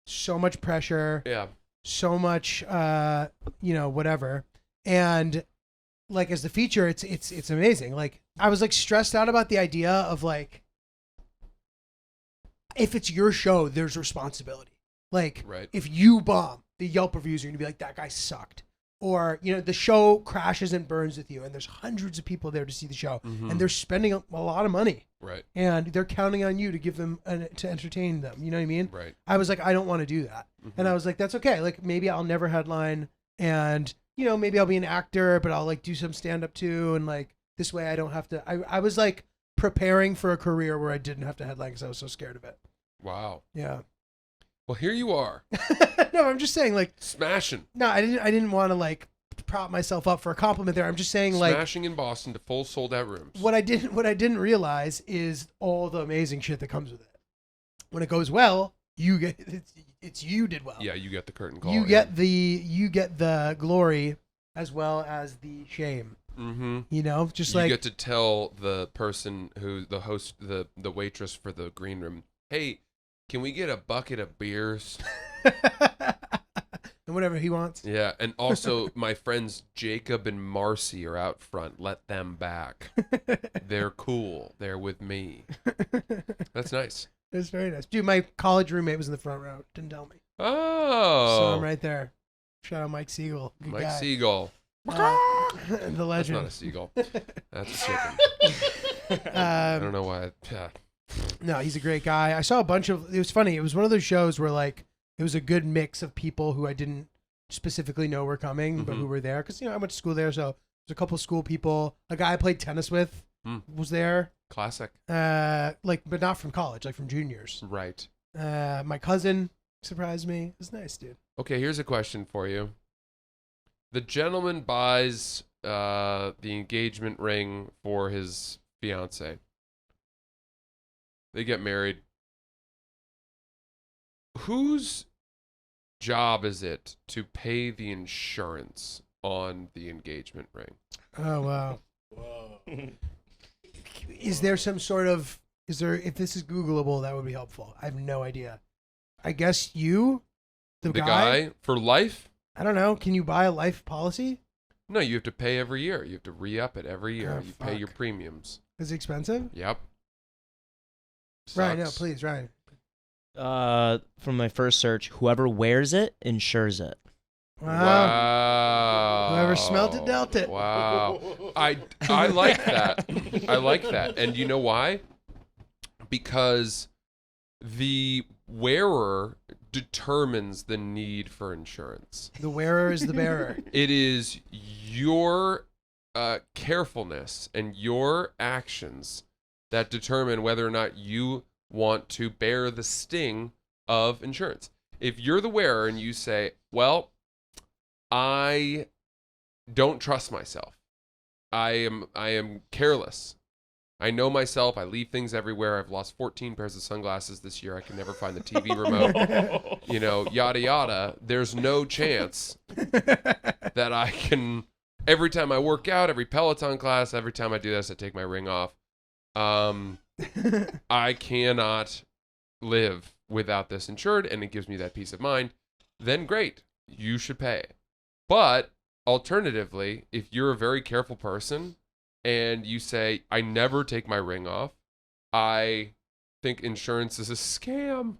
So much pressure. Yeah. So much, you know, whatever. And like, as the feature, it's amazing. Like, I was like stressed out about the idea of like, if it's your show, there's responsibility. Like, right. If you bomb, the Yelp reviews are going to be like, that guy sucked. Or, you know, the show crashes and burns with you, and there's hundreds of people there to see the show, and they're spending a lot of money. Right. And they're counting on you to give them, to entertain them. You know what I mean? Right. I was like, I don't want to do that. And I was like, that's okay. Like, maybe I'll never headline, and, you know, maybe I'll be an actor, but I'll like do some stand-up too, and like, this way I don't have to, I was like preparing for a career where I didn't have to headline because I was so scared of it. Wow. Yeah. Well, here you are. No, I'm just saying, like, smashing. No, I didn't want to like prop myself up for a compliment there. I'm just saying, like, smashing in Boston to full sold out rooms. What I didn't realize is all the amazing shit that comes with it. When it goes well, you get it's you did well. Yeah, you get the curtain call. You get the glory as well as the shame. Mm-hmm. You know, just you like get to tell the person who the host, the waitress for the green room, hey, can we get a bucket of beers? And whatever he wants. Yeah, and also my friends Jacob and Marcy are out front. Let them back. They're cool. They're with me. That's nice. It's very nice. Dude, my college roommate was in the front row. Didn't tell me. Oh. So I'm right there. Shout out Mike Siegel. Good Mike guy. Siegel. The legend. That's not a seagull. That's a chicken. I don't know why. No, he's a great guy. I saw a bunch of, it was funny. It was one of those shows where like, it was a good mix of people who I didn't specifically know were coming, but who were there. Cause you know, I went to school there. So there's a couple of school people. A guy I played tennis with was there. Classic. Like, but not from college, like from juniors. Right. My cousin surprised me. It was nice, dude. Okay. Here's a question for you. The gentleman buys the engagement ring for his fiance. They get married. Whose job is it to pay the insurance on the engagement ring? Oh, wow. Whoa. Is there some sort of, if this is Googleable, that would be helpful. I have no idea. I guess you, the guy for life? I don't know. Can you buy a life policy? No, you have to pay every year. You have to re-up it every year. Oh, you pay your premiums. Is it expensive? Yep. Ryan, no, please, Ryan. From my first search, whoever wears it insures it. Wow. Whoever smelt it dealt it. Wow. I like that. I like that. And you know why? Because the wearer determines the need for insurance. The wearer is the bearer. It is your carefulness and your actions that determine whether or not you want to bear the sting of insurance. If you're the wearer and you say, well, I don't trust myself. I am careless. I know myself. I leave things everywhere. I've lost 14 pairs of sunglasses this year. I can never find the TV remote. You know, yada, yada. There's no chance that I can, every time I work out, every Peloton class, every time I do this, I take my ring off. I cannot live without this insured, and it gives me that peace of mind. Then great, you should pay. But alternatively, if you're a very careful person and you say, I never take my ring off, I think insurance is a scam.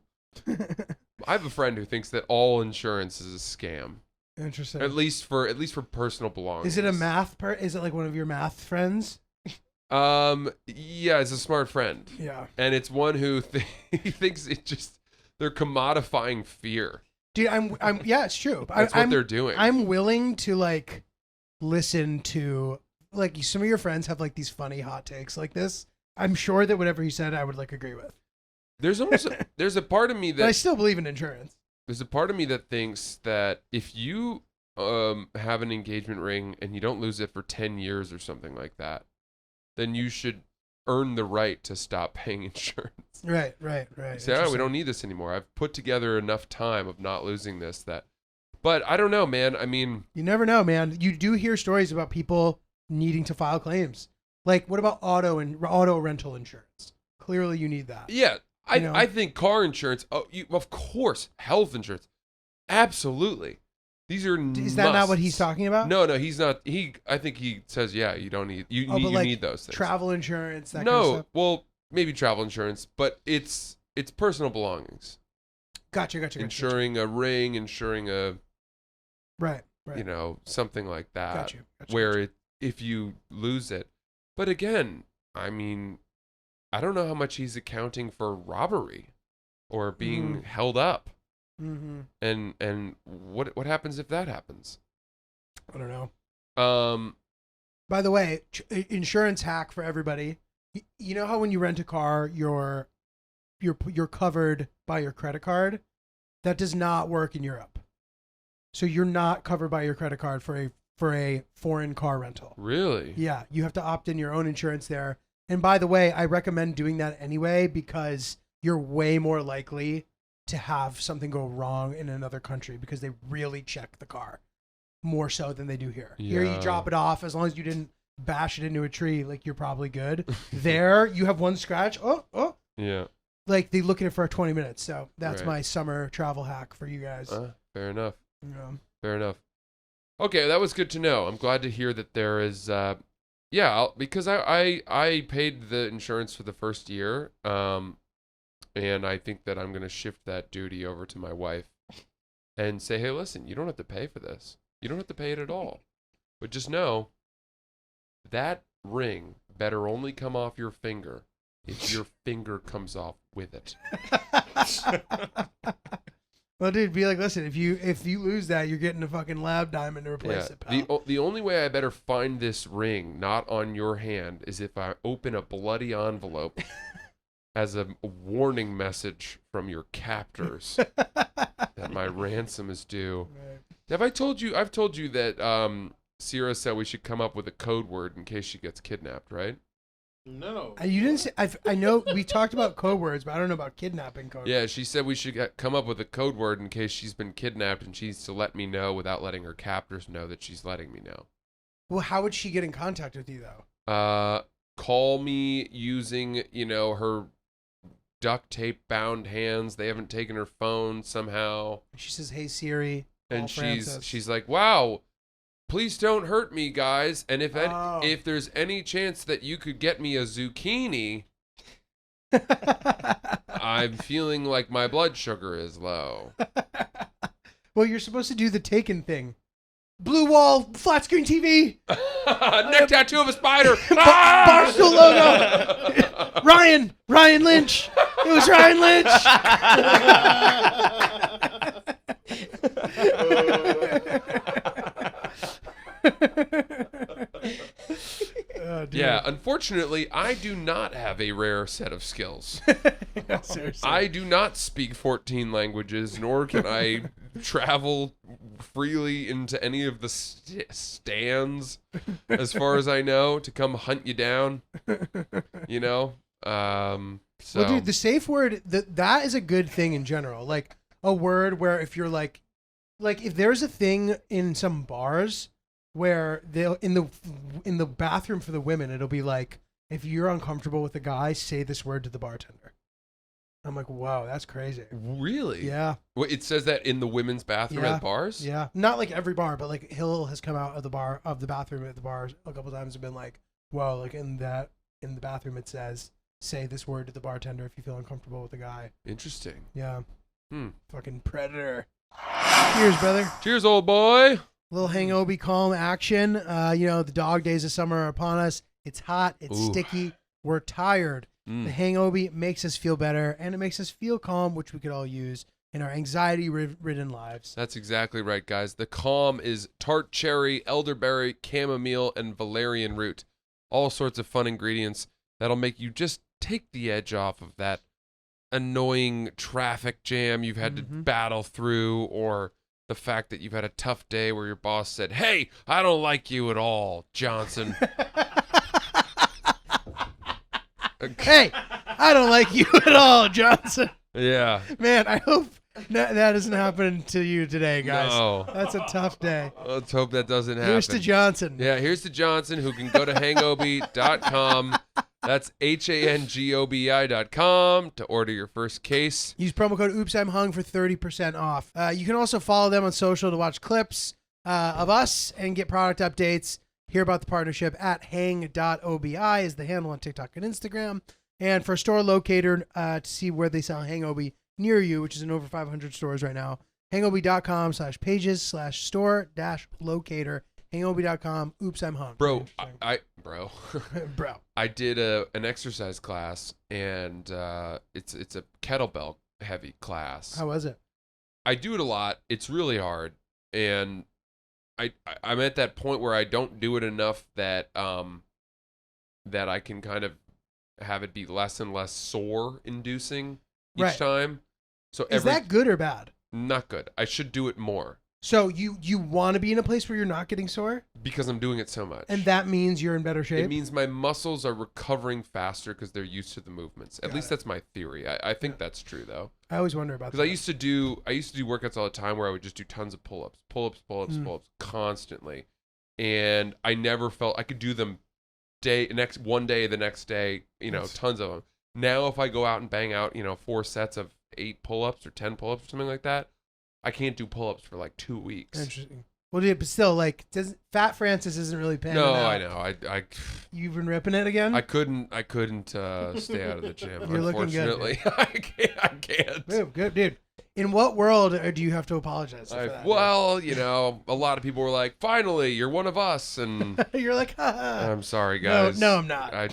I have a friend who thinks that all insurance is a scam. Interesting. At least for personal belongings. Is it a math is it like one of your math friends? Yeah, it's a smart friend. Yeah. And it's one who he thinks they're commodifying fear. Dude, yeah, it's true. That's what they're doing. I'm willing to like listen to like some of your friends have like these funny hot takes like this. I'm sure that whatever he said, I would like agree with. There's a part of me But I that still believe in insurance. there's a part of me that thinks that if you have an engagement ring and you don't lose it for 10 years or something like that, then you should earn the right to stop paying insurance. Right. Say, oh, we don't need this anymore. I've put together enough time of not losing this that. But I don't know, man. I mean, you never know, man. You do hear stories about people needing to file claims. Like, what about auto rental insurance? Clearly, you need that. yeah, You know? I think car insurance. Oh, of course, health insurance, absolutely. These are Is that not what he's musts. talking about? No, he's not. I think he says, yeah, you don't need you need those things. Travel insurance. That No, kind of stuff. well, maybe travel insurance, but it's personal belongings. Gotcha. Insuring a ring, insuring a Right. something like that. Gotcha. Where if you lose it, but again, I mean, I don't know how much he's accounting for robbery or being held up. Mm-hmm. And what happens if that happens? I don't know. By the way, insurance hack for everybody. You know how when you rent a car, you're covered by your credit card? That does not work in Europe. So you're not covered by your credit card for a foreign car rental. Really? Yeah, you have to opt in your own insurance there. And by the way, I recommend doing that anyway because you're way more likely to have something go wrong in another country because they really check the car more so than they do here. Here you drop it off as long as you didn't bash it into a tree, like you're probably good. There you have one scratch. Oh. Yeah. Like they look at it for 20 minutes. So that's Right. my summer travel hack for you guys. Fair enough. Yeah. Fair enough. Okay, that was good to know. I'm glad to hear that there is because I paid the insurance for the first year. And I think that I'm going to shift that duty over to my wife and say, hey, listen, you don't have to pay for this. You don't have to pay it at all. But just know that ring better only come off your finger if your finger comes off with it. Well, dude, be like, listen, if you lose that, you're getting a fucking lab diamond to replace it, pal. The only way I better find this ring not on your hand is if I open a bloody envelope as a warning message from your captors that my ransom is due. Right. I've told you that Sierra said we should come up with a code word in case she gets kidnapped, right? No. You didn't say. I know we talked about code words, but I don't know about kidnapping code. Yeah, she said we should come up with a code word in case she's been kidnapped and she needs to let me know without letting her captors know that she's letting me know. Well, how would she get in contact with you though? Call me using, her duct tape bound hands. They haven't taken her phone somehow. She says, "Hey Siri," and Francis. she's like, "Wow, please don't hurt me, guys. And if there's any chance that you could get me a zucchini, I'm feeling like my blood sugar is low." Well, you're supposed to do the Taken thing. Blue wall, flat screen TV. Neck tattoo of a spider. Barstool logo. Ryan Lynch. It was Ryan Lynch. Yeah, unfortunately, I do not have a rare set of skills. Yeah, seriously. I do not speak 14 languages, nor can I travel freely into any of the stands, as far as I know, to come hunt you down. So. Well, dude, the safe word, that is a good thing in general. Like a word where if you're like if there's a thing in some bars where they'll in the bathroom for the women, it'll be like, if you're uncomfortable with a guy, say this word to the bartender. I'm like, wow, that's crazy. Really? Yeah. Well, it says that in the women's bathroom at bars? Yeah. Not like every bar, but like Hill has come out of the bathroom at the bars a couple times and been like, wow, like in the bathroom it says, say this word to the bartender if you feel uncomfortable with a guy. Interesting. Yeah. Hmm. Fucking predator. Cheers, brother. Cheers, old boy. Little hangover calm action. The dog days of summer are upon us. It's hot. It's Ooh. sticky. We're tired. The Mm. Hangobi makes us feel better, and it makes us feel calm, which we could all use in our anxiety-ridden lives. That's exactly right, guys. The Calm is tart cherry, elderberry, chamomile, and valerian root. All sorts of fun ingredients that'll make you just take the edge off of that annoying traffic jam you've had to battle through, or the fact that you've had a tough day where your boss said, "Hey, I don't like you at all, Johnson." Hey, I don't like you at all, Johnson. Yeah. Man, I hope that doesn't happen to you today, guys. No. That's a tough day. Let's hope that doesn't happen. Here's to Johnson. Yeah, here's to Johnson, who can go to hangobi.com. That's hangobi.com to order your first case. Use promo code OOPSI'mHung for 30% off. You can also follow them on social to watch clips of us and get product updates. Hear about the partnership at hang.obi is the handle on TikTok and Instagram. And for store locator to see where they sell Hangobi near you, which is in over 500 stores right now, hangobi.com/pages/store-locator. Hangobi.com. Oops, I'm hung. Bro, Bro. I did an exercise class, and it's a kettlebell heavy class. How was it? I do it a lot. It's really hard, and I'm at that point where I don't do it enough that that I can kind of have it be less and less sore inducing each Right. time. So Is that good or bad? not good? I should do it more So you want to be in a place where you're not getting sore, because I'm doing it so much. and that means you're in better shape. It means my muscles are recovering faster because they're used to the movements. At least that's my theory. I think that's true though. I always wonder about that. Because I used to do workouts all the time where I would just do tons of pull-ups constantly, and I never felt I could do them the next day, Yes. tons of them. Now if I go out and bang out 4 sets of 8 pull-ups or 10 pull-ups or something like that, I can't do pull-ups for like 2 weeks. Interesting. Well, dude, but still, like, Fat Francis isn't really panning No, out. I know. You've been ripping it again? I couldn't stay out of the gym. You're looking good, unfortunately, I can't. Good, dude. In what world do you have to apologize for that? Well, a lot of people were like, "Finally, you're one of us," and You're like, haha. I'm sorry, guys. No, I'm not. I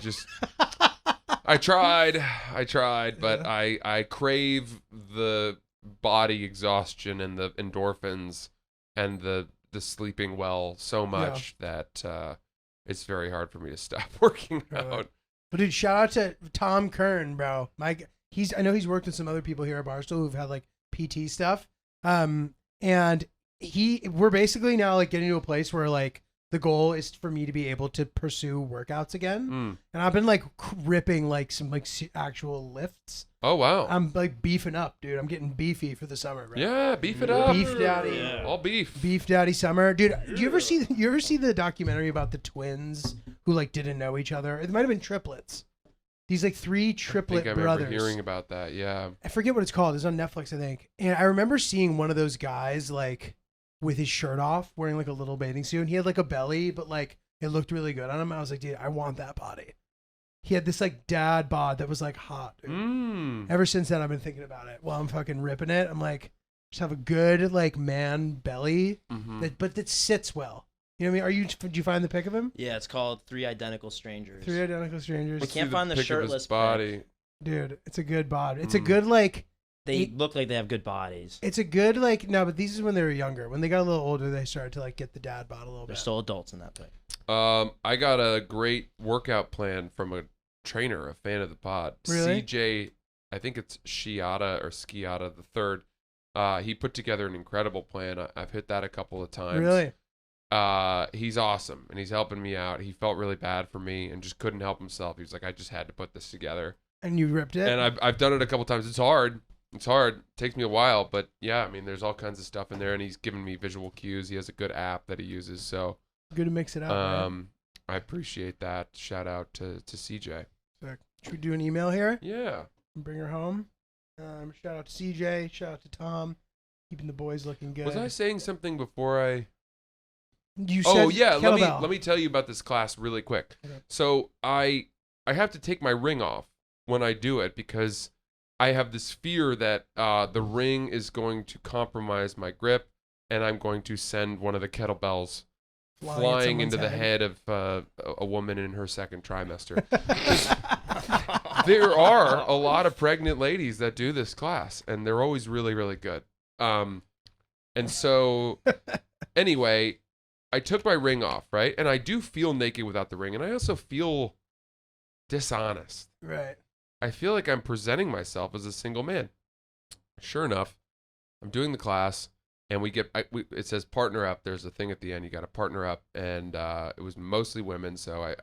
tried, but I crave the body exhaustion and the endorphins and the sleeping well so much that it's very hard for me to stop working out. But dude, shout out to Tom Kern, bro. I know he's worked with some other people here at Barstool who've had like PT stuff. And we're basically now like getting to a place where like the goal is for me to be able to pursue workouts again. And I've been like ripping like some like actual lifts. Oh wow. I'm like beefing up, dude. I'm getting beefy for the summer, bro. Yeah, beef it up. Beef daddy. Yeah. All beef. Beef daddy summer. Dude, do you ever see the documentary about the twins who like didn't know each other? It might have been triplets. These like 3 triplet I think I remember brothers. hearing about that. Yeah. I forget what it's called. It's on Netflix, I think. And I remember seeing one of those guys like with his shirt off, wearing like a little bathing suit. And he had like a belly, but like it looked really good on him. I was like, dude, I want that body. He had this like dad bod that was like hot. Dude. Ever since then, I've been thinking about it. While I'm fucking ripping it, I'm like, just have a good like man belly, but that sits well. You know what I mean? Did you find the pic of him? Yeah, it's called 3 Identical Strangers. 3 Identical Strangers. We can't find the shirtless body. Dude, it's a good bod. It's a good like. They look like they have good bodies. It's a good like no, but these is when they were younger. When they got a little older, they started to like get the dad bod a little They're bit. still adults in that pic. I got a great workout plan from a trainer, a fan of the pod. Really? CJ, I think it's Sciatta or Sciatta the third. He put together an incredible plan. I've hit that a couple of times. Really? He's awesome, and he's helping me out. He felt really bad for me and just couldn't help himself. He was like, I just had to put this together. And you ripped it? And I've done it a couple times. It's hard. It takes me a while, but yeah, I mean, there's all kinds of stuff in there, and he's given me visual cues. He has a good app that he uses, so good to mix it up. Right? I appreciate that. Shout out to CJ. Sick. Should we do an email here? Yeah. Bring her home. Shout out to CJ. Shout out to Tom. Keeping the boys looking good. Was I saying something before I? You said kettlebell. Let me tell you about this class really quick. Okay. So I have to take my ring off when I do it because I have this fear that the ring is going to compromise my grip, and I'm going to send one of the kettlebells flying into the head of a woman in her second trimester. There are a lot of pregnant ladies that do this class, and they're always really, really good. And so, anyway, I took my ring off, right? And I do feel naked without the ring, and I also feel dishonest. Right. I feel like I'm presenting myself as a single man. Sure enough, I'm doing the class, and it says partner up. There's a thing at the end. You got to partner up, and it was mostly women. So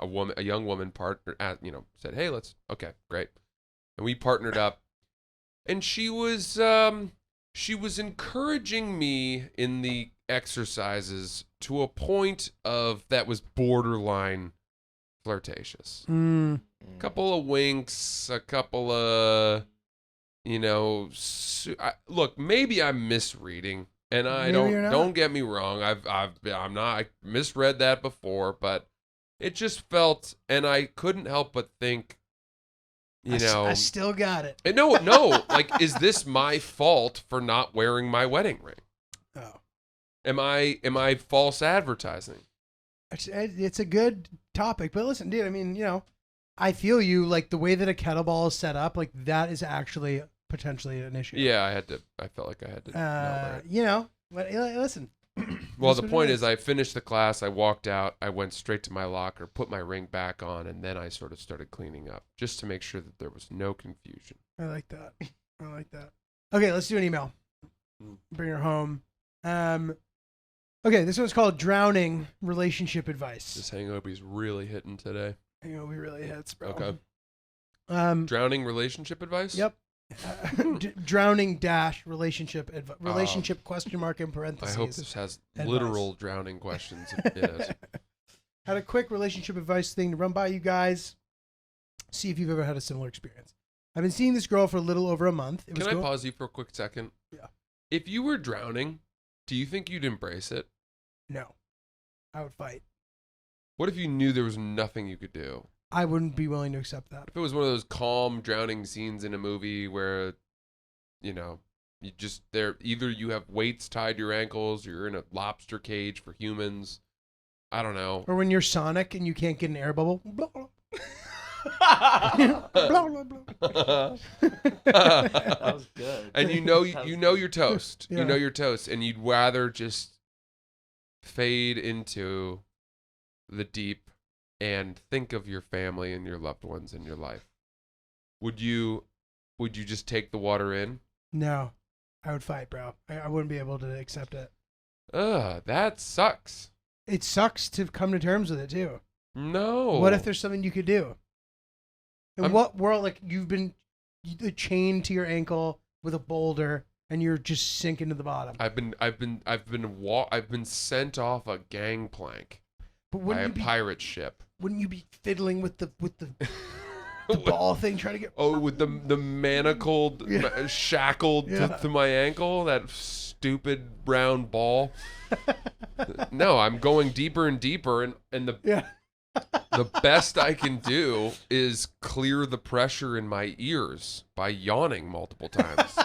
a young woman partner, said, "Hey, okay, great," and we partnered up, and she was encouraging me in the exercises to a point of that was borderline flirtatious. Mm. A couple of winks, a couple of, look, maybe I'm misreading, and don't get me wrong. I misread that before, but it just felt, and I couldn't help but think, I still got it. No, like, is this my fault for not wearing my wedding ring? Oh. Am I false advertising? It's a good topic, but listen, dude, I mean, I feel you, like the way that a kettlebell is set up, like that is actually potentially an issue. Yeah, I felt like I had to know, right? But listen. Well, the point is I finished the class, I walked out, I went straight to my locker, put my ring back on, and then I sort of started cleaning up just to make sure that there was no confusion. I like that. Okay, let's do an email. Bring her home. Okay, this one's called Drowning Relationship Advice. This hangover's really hitting today. Hangover really hits, bro. Okay. Drowning relationship advice? Yep. Drowning dash relationship relationship question mark in parentheses. I hope this has advice. Literal drowning questions in it. Had a quick relationship advice thing to run by you guys. See if you've ever had a similar experience. I've been seeing this girl for a little over a month. Can I pause you for a quick second? Yeah. If you were drowning, do you think you'd embrace it? No. I would fight. What if you knew there was nothing you could do? I wouldn't be willing to accept that. If it was one of those calm drowning scenes in a movie where, either you have weights tied to your ankles or you're in a lobster cage for humans. I don't know. Or when you're Sonic and you can't get an air bubble. Blah, blah. Blah, blah, blah. That was good. And you know you're toast. Yeah. You know you're toast, and you'd rather just fade into the deep and think of your family and your loved ones in your life. Would you just take the water in? No. I would fight, bro. I wouldn't be able to accept it. That sucks. It sucks to come to terms with it too. No. What if there's something you could do? In what world, like you've been chained to your ankle with a boulder and you're just sinking to the bottom? I've been sent off a gangplank by a pirate ship. Wouldn't you be fiddling with the the ball thing, trying to get? Oh, with the manacled, shackled to my ankle, that stupid round ball. No, I'm going deeper and deeper, and the best I can do is clear the pressure in my ears by yawning multiple times.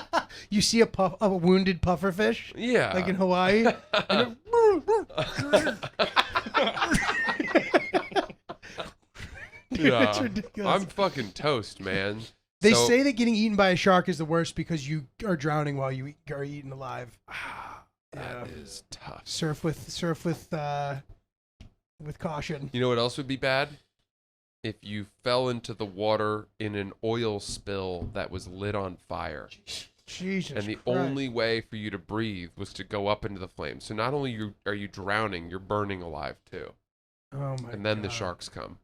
You see a wounded pufferfish? Yeah. Like in Hawaii? Dude, yeah. it's ridiculous. I'm fucking toast, man. They say that getting eaten by a shark is the worst because you are drowning while you are eaten alive. That is tough. Surf with caution. You know what else would be bad? If you fell into the water in an oil spill that was lit on fire. Jesus and the Christ. only way for you to breathe was to go up into the flames. So not only are you drowning, you're burning alive too. Oh my! And then God. the sharks come.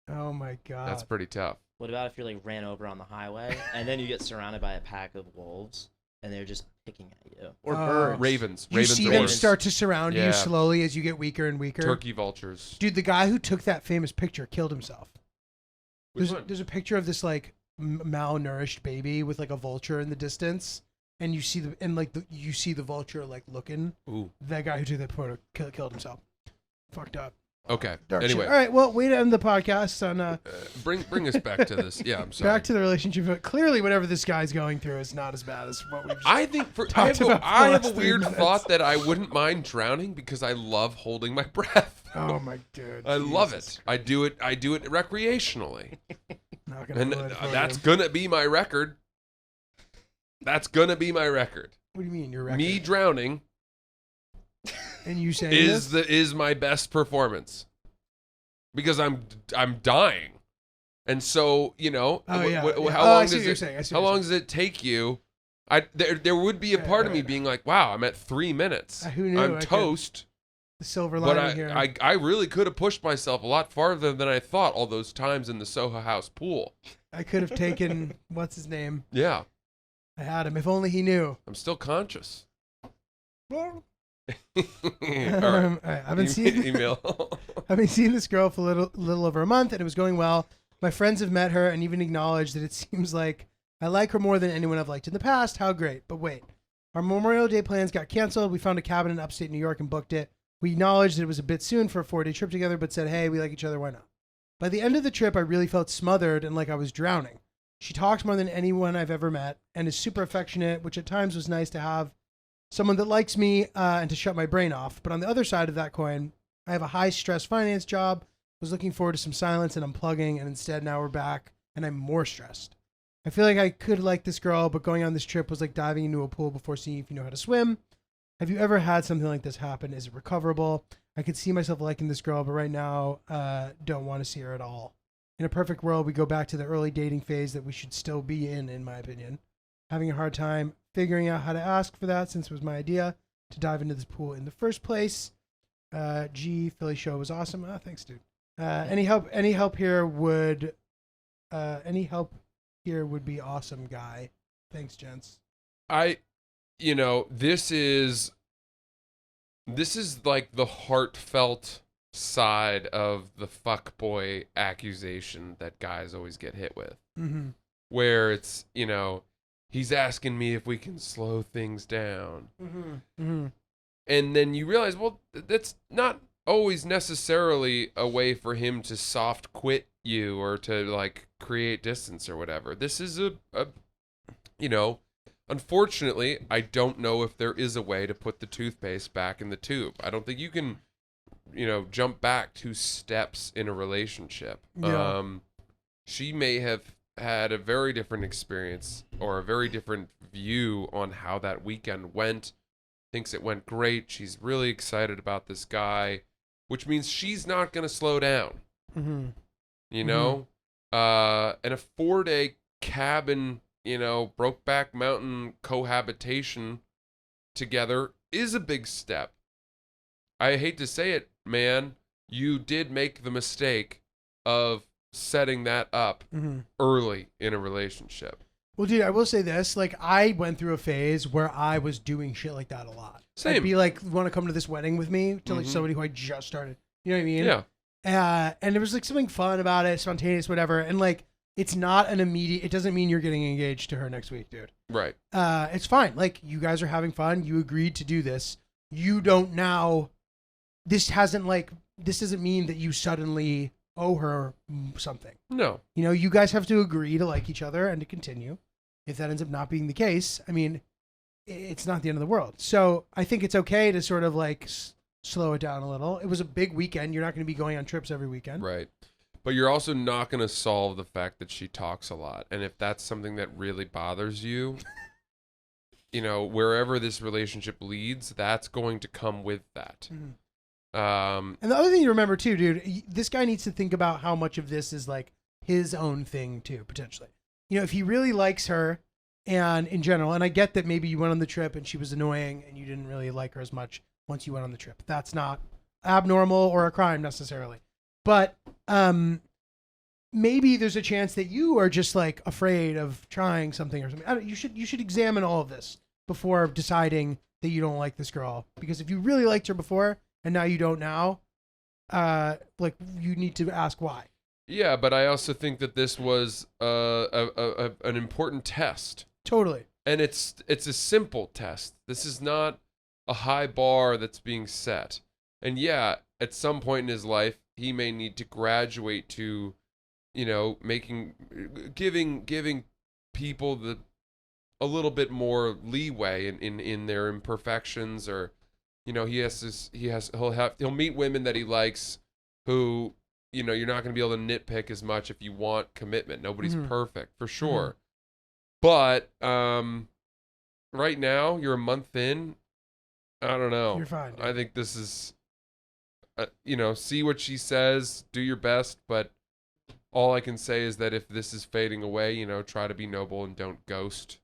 Oh my God! That's pretty tough. What about if you're like ran over on the highway and then you get surrounded by a pack of wolves and they're just picking at you? Or birds. Ravens. You Ravens see are them worse. start to surround you Yeah. slowly as you get weaker and weaker. Turkey vultures. Dude, the guy who took that famous picture killed himself. Which one? There's a picture of this like malnourished baby with like a vulture in the distance, and you see the vulture like looking. Ooh. That guy who took that photo killed himself. Fucked up. Okay. Dark Anyway, shit. All right. Well, way to end the podcast on bring us back to this. Yeah, I'm sorry. back to the relationship. But clearly, whatever this guy's going through is not as bad as what we've just I think I talked about for the have a last 3 weird minutes. thought that I wouldn't mind drowning because I love holding my breath. Oh my god. I love it. Jesus. I do it recreationally. Not gonna And do it for that's you. gonna be my record. That's gonna be my record. What do you mean your record? Me drowning And you saying is this? is my best performance because I'm dying, and so Oh yeah. yeah. how Oh, I long see does what you're it saying. I see how what you're long does it take you? There would be a Yeah, part of yeah, me yeah. being like, wow, I'm at 3 minutes. Who knew? I'm I could- toast. The silver But lining here. I really could have pushed myself a lot farther than I thought all those times in the Soho House pool. I could have taken what's his name? Yeah, I had him. If only he knew. I'm still conscious. Well, All right. all right. I've been seeing Email. I've been seeing this girl for a little over a month, and it was going well. My friends have met her and even acknowledged that it seems like I like her more than anyone I've liked in the past. How great. But wait, our Memorial Day plans got canceled. We found a cabin in upstate New York and booked it. We acknowledged that it was a bit soon for a 4-day trip together, but said, hey, we like each other. Why not? By the end of the trip, I really felt smothered and like I was drowning. She talks more than anyone I've ever met and is super affectionate, which at times was nice to have someone that likes me and to shut my brain off. But on the other side of that coin, I have a high stress finance job, was looking forward to some silence and unplugging, and instead now we're back and I'm more stressed. I feel like I could like this girl, but going on this trip was like diving into a pool before seeing if you know how to swim. Have you ever had something like this happen? Is it recoverable? I could see myself liking this girl, but right now, don't want to see her at all. In a perfect world, we go back to the early dating phase that we should still be in my opinion. Having a hard time figuring out how to ask for that since it was my idea to dive into this pool in the first place. Philly show was awesome. Thanks, dude. Any help here would be awesome, guy. Thanks, gents. This is like the heartfelt side of the fuckboy accusation that guys always get hit with. Mm-hmm. Where it's, he's asking me if we can slow things down. Mm-hmm. Mm-hmm. And then you realize, well, that's not always necessarily a way for him to soft quit you or to like create distance or whatever. This is unfortunately, I don't know if there is a way to put the toothpaste back in the tube. I don't think you can, jump back 2 steps in a relationship. Yeah. She may have had a very different experience or a very different view on how that weekend went. Thinks it went great. She's really excited about this guy, which means she's not going to slow down. Mm-hmm. And a 4-day cabin, Brokeback Mountain cohabitation together is a big step. I hate to say it, man, you did make the mistake of setting that up Mm-hmm. early in a relationship. Well, dude, I will say this. Like, I went through a phase where I was doing shit like that a lot. Same. I'd be like, want to come to this wedding with me? To like Mhm. somebody who I just started. You know what I mean? Yeah. And there was like something fun about it, spontaneous, whatever. And like, it's not an immediate, it doesn't mean you're getting engaged to her next week, dude. Right. It's fine. Like, you guys are having fun. You agreed to do this. You don't now, this doesn't mean that you suddenly owe her something. No. You guys have to agree to like each other and to continue. If that ends up not being the case, I mean, it's not the end of the world. So I think it's okay to sort of like slow it down a little. It was a big weekend. You're not going to be going on trips every weekend. Right. But you're also not going to solve the fact that she talks a lot. And if that's something that really bothers you, wherever this relationship leads, that's going to come with that. Mm-hmm. And the other thing you remember too, dude, this guy needs to think about how much of this is like his own thing too, potentially. If he really likes her and in general, and I get that maybe you went on the trip and she was annoying and you didn't really like her as much once you went on the trip. That's not abnormal or a crime necessarily. But maybe there's a chance that you are just like afraid of trying something or something. You should examine all of this before deciding that you don't like this girl. Because if you really liked her before and now you don't now, you need to ask why. Yeah, but I also think that this was an important test. Totally. And it's a simple test. This is not a high bar that's being set. And yeah, at some point in his life, he may need to graduate to, giving people a little bit more leeway in their imperfections, or, he'll meet women that he likes who, you're not going to be able to nitpick as much if you want commitment. Nobody's perfect, for sure. But right now, you're a month in. I don't know. You're fine, dude. I think this is, see what she says, do your best. But all I can say is that if this is fading away, try to be noble and don't ghost.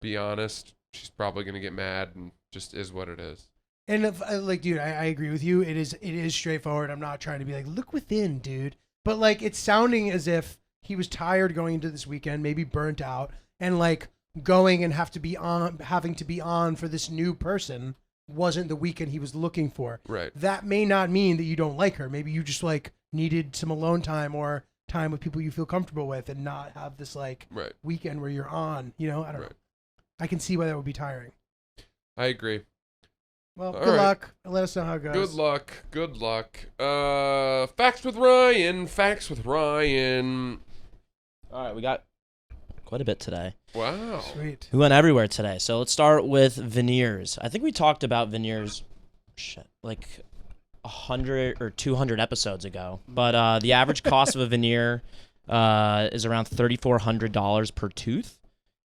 Be honest. She's probably going to get mad, and just is what it is. And if, dude, I agree with you. It is straightforward. I'm not trying to be like, look within, dude. But like, it's sounding as if he was tired going into this weekend, maybe burnt out, and like going and having to be on for this new person wasn't the weekend he was looking for. Right. That may not mean that you don't like her. Maybe you just like needed some alone time or time with people you feel comfortable with, and not have this like weekend where you're on. I don't know. I can see why that would be tiring. I agree. Well, good luck. Let us know how it goes. Good luck. Facts with Ryan. All right, we got quite a bit today. Wow. Sweet. We went everywhere today. So let's start with Veneers. I think we talked about Veneers like 100 or 200 episodes ago. But the average cost of a veneer is around $3,400 per tooth.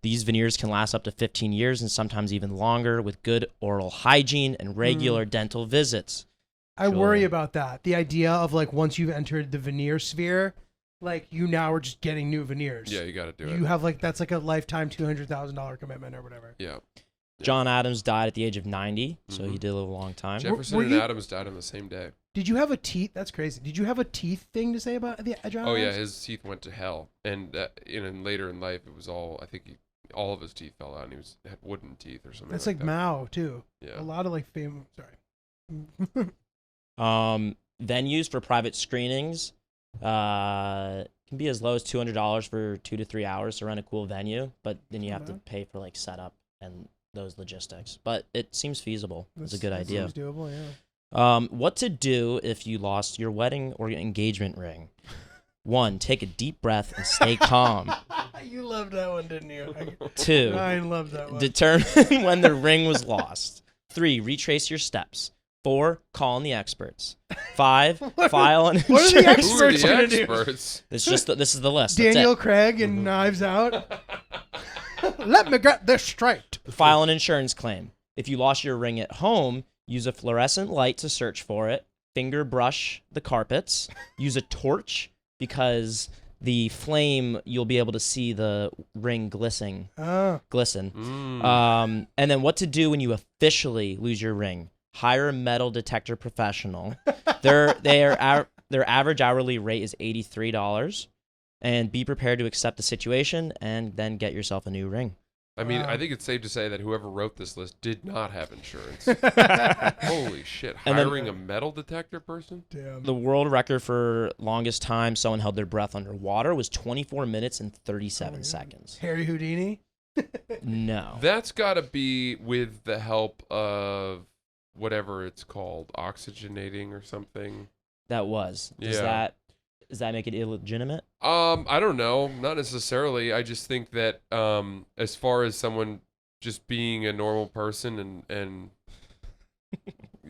These veneers can last up to 15 years and sometimes even longer with good oral hygiene and regular dental visits. I worry about that. The idea of like once you've entered the veneer sphere, like you now are just getting new veneers. Yeah, you got to do it. You have like, that's like a lifetime $200,000 commitment or whatever. Yeah. John Adams died at the age of 90, so he did live a long time. Jefferson and Adams died on the same day. Did you have a teeth? That's crazy. Did you have a teeth thing to say about the John Oh, Adams? yeah, his teeth went to hell. And later in life, it was all, I think all of his teeth fell out, and had wooden teeth or something. That's like Mao, too. Yeah. A lot of like famous, sorry. Venues for private screenings can be as low as $200 for 2 to 3 hours to rent a cool venue, but then you have to pay for like setup and those logistics. But it seems feasible. It's a good idea. Seems doable, yeah. What to do if you lost your wedding or your engagement ring? 1, take a deep breath and stay calm. You loved that one, didn't you? 2, I loved that one. determine when the ring was lost. 3, retrace your steps. 4, call on the experts. 5, file an insurance. What are the Who experts are going the to do? experts? This is the list. Daniel Craig and Knives Out. Let me get this straight. File an insurance claim. If you lost your ring at home, use a fluorescent light to search for it. Finger brush the carpets. Use a torch because the flame, you'll be able to see the ring glisten. And then what to do when you officially lose your ring. Hire a metal detector professional. Their average hourly rate is $83. And be prepared to accept the situation and then get yourself a new ring. I mean, I think it's safe to say that whoever wrote this list did not have insurance. Holy shit. Hiring a metal detector person? Damn. The world record for longest time someone held their breath underwater was 24 minutes and 37 seconds. Harry Houdini? No. That's got to be with the help of whatever it's called, oxygenating or something. That was. Does that make it illegitimate? I don't know. Not necessarily. I just think that as far as someone just being a normal person and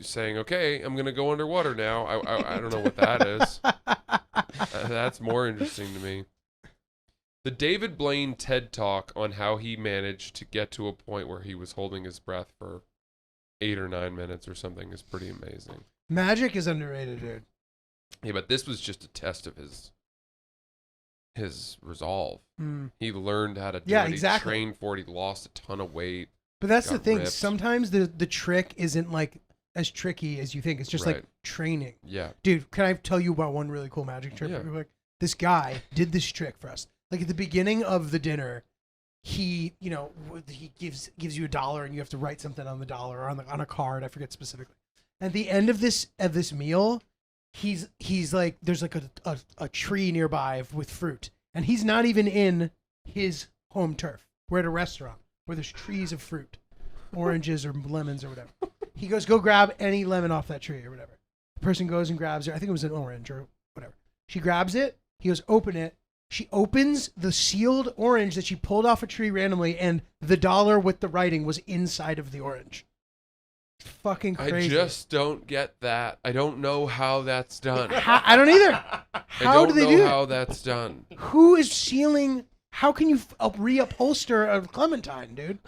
saying, okay, I'm going to go underwater now, I don't know what that is. That's more interesting to me. The David Blaine TED Talk on how he managed to get to a point where he was holding his breath for 8 or 9 minutes or something is pretty amazing. Magic is underrated, dude. Yeah, but this was just a test of his resolve. He learned how to do it. Exactly. He trained for it. He lost a ton of weight. But that's the thing. Ripped. Sometimes the trick isn't like as tricky as you think. It's just like training. Yeah. Dude, can I tell you about one really cool magic trick? Yeah. Like, this guy did this trick for us. Like at the beginning of the dinner, he gives you $1 and you have to write something on the dollar or on a card. I forget specifically. At the end of this meal, he's like, there's like a tree nearby with fruit, and he's not even in his home turf. We're at a restaurant where there's trees of fruit, oranges or lemons or whatever. He goes, go grab any lemon off that tree or whatever. The person goes and grabs it. I think it was an orange or whatever. She grabs it. He goes, open it. She opens the sealed orange that she pulled off a tree randomly, and the dollar with the writing was inside of the orange. It's fucking crazy. I just don't get that. I don't know how that's done. I don't either. How do they do I don't know it? how that's done. Who is sealing? How can you reupholster a clementine, dude?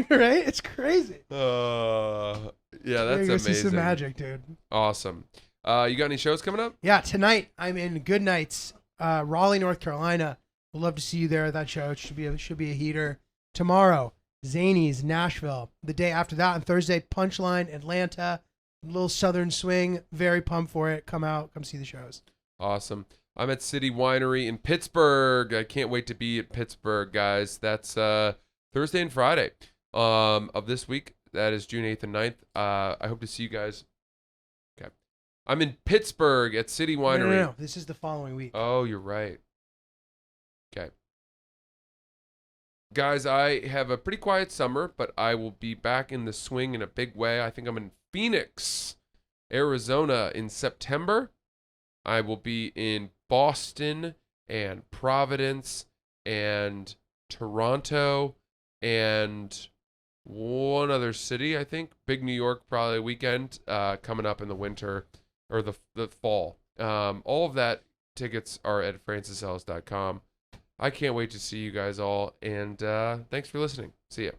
Right? It's crazy. Yeah, that's It's just amazing. some magic, dude. Awesome. You got any shows coming up? Yeah, tonight I'm in Good Nights, Raleigh, North Carolina. We'd love to see you there at that show. It should be a heater. Tomorrow, Zanies, Nashville. The day after that, on Thursday, Punchline, Atlanta. Little Southern Swing. Very pumped for it. Come out, come see the shows. Awesome. I'm at City Winery in Pittsburgh. I can't wait to be at Pittsburgh, guys. That's Thursday and Friday of this week. That is June 8th and 9th. I hope to see you guys. Okay. I'm in Pittsburgh at City Winery. No. This is the following week. Oh, you're right. Okay. Guys, I have a pretty quiet summer, but I will be back in the swing in a big way. I think I'm in Phoenix, Arizona in September. I will be in Boston and Providence and Toronto and one other city, I think. Big New York, probably a weekend coming up in the winter or the fall. All of that tickets are at francisellis.com. I can't wait to see you guys all, and thanks for listening. See ya.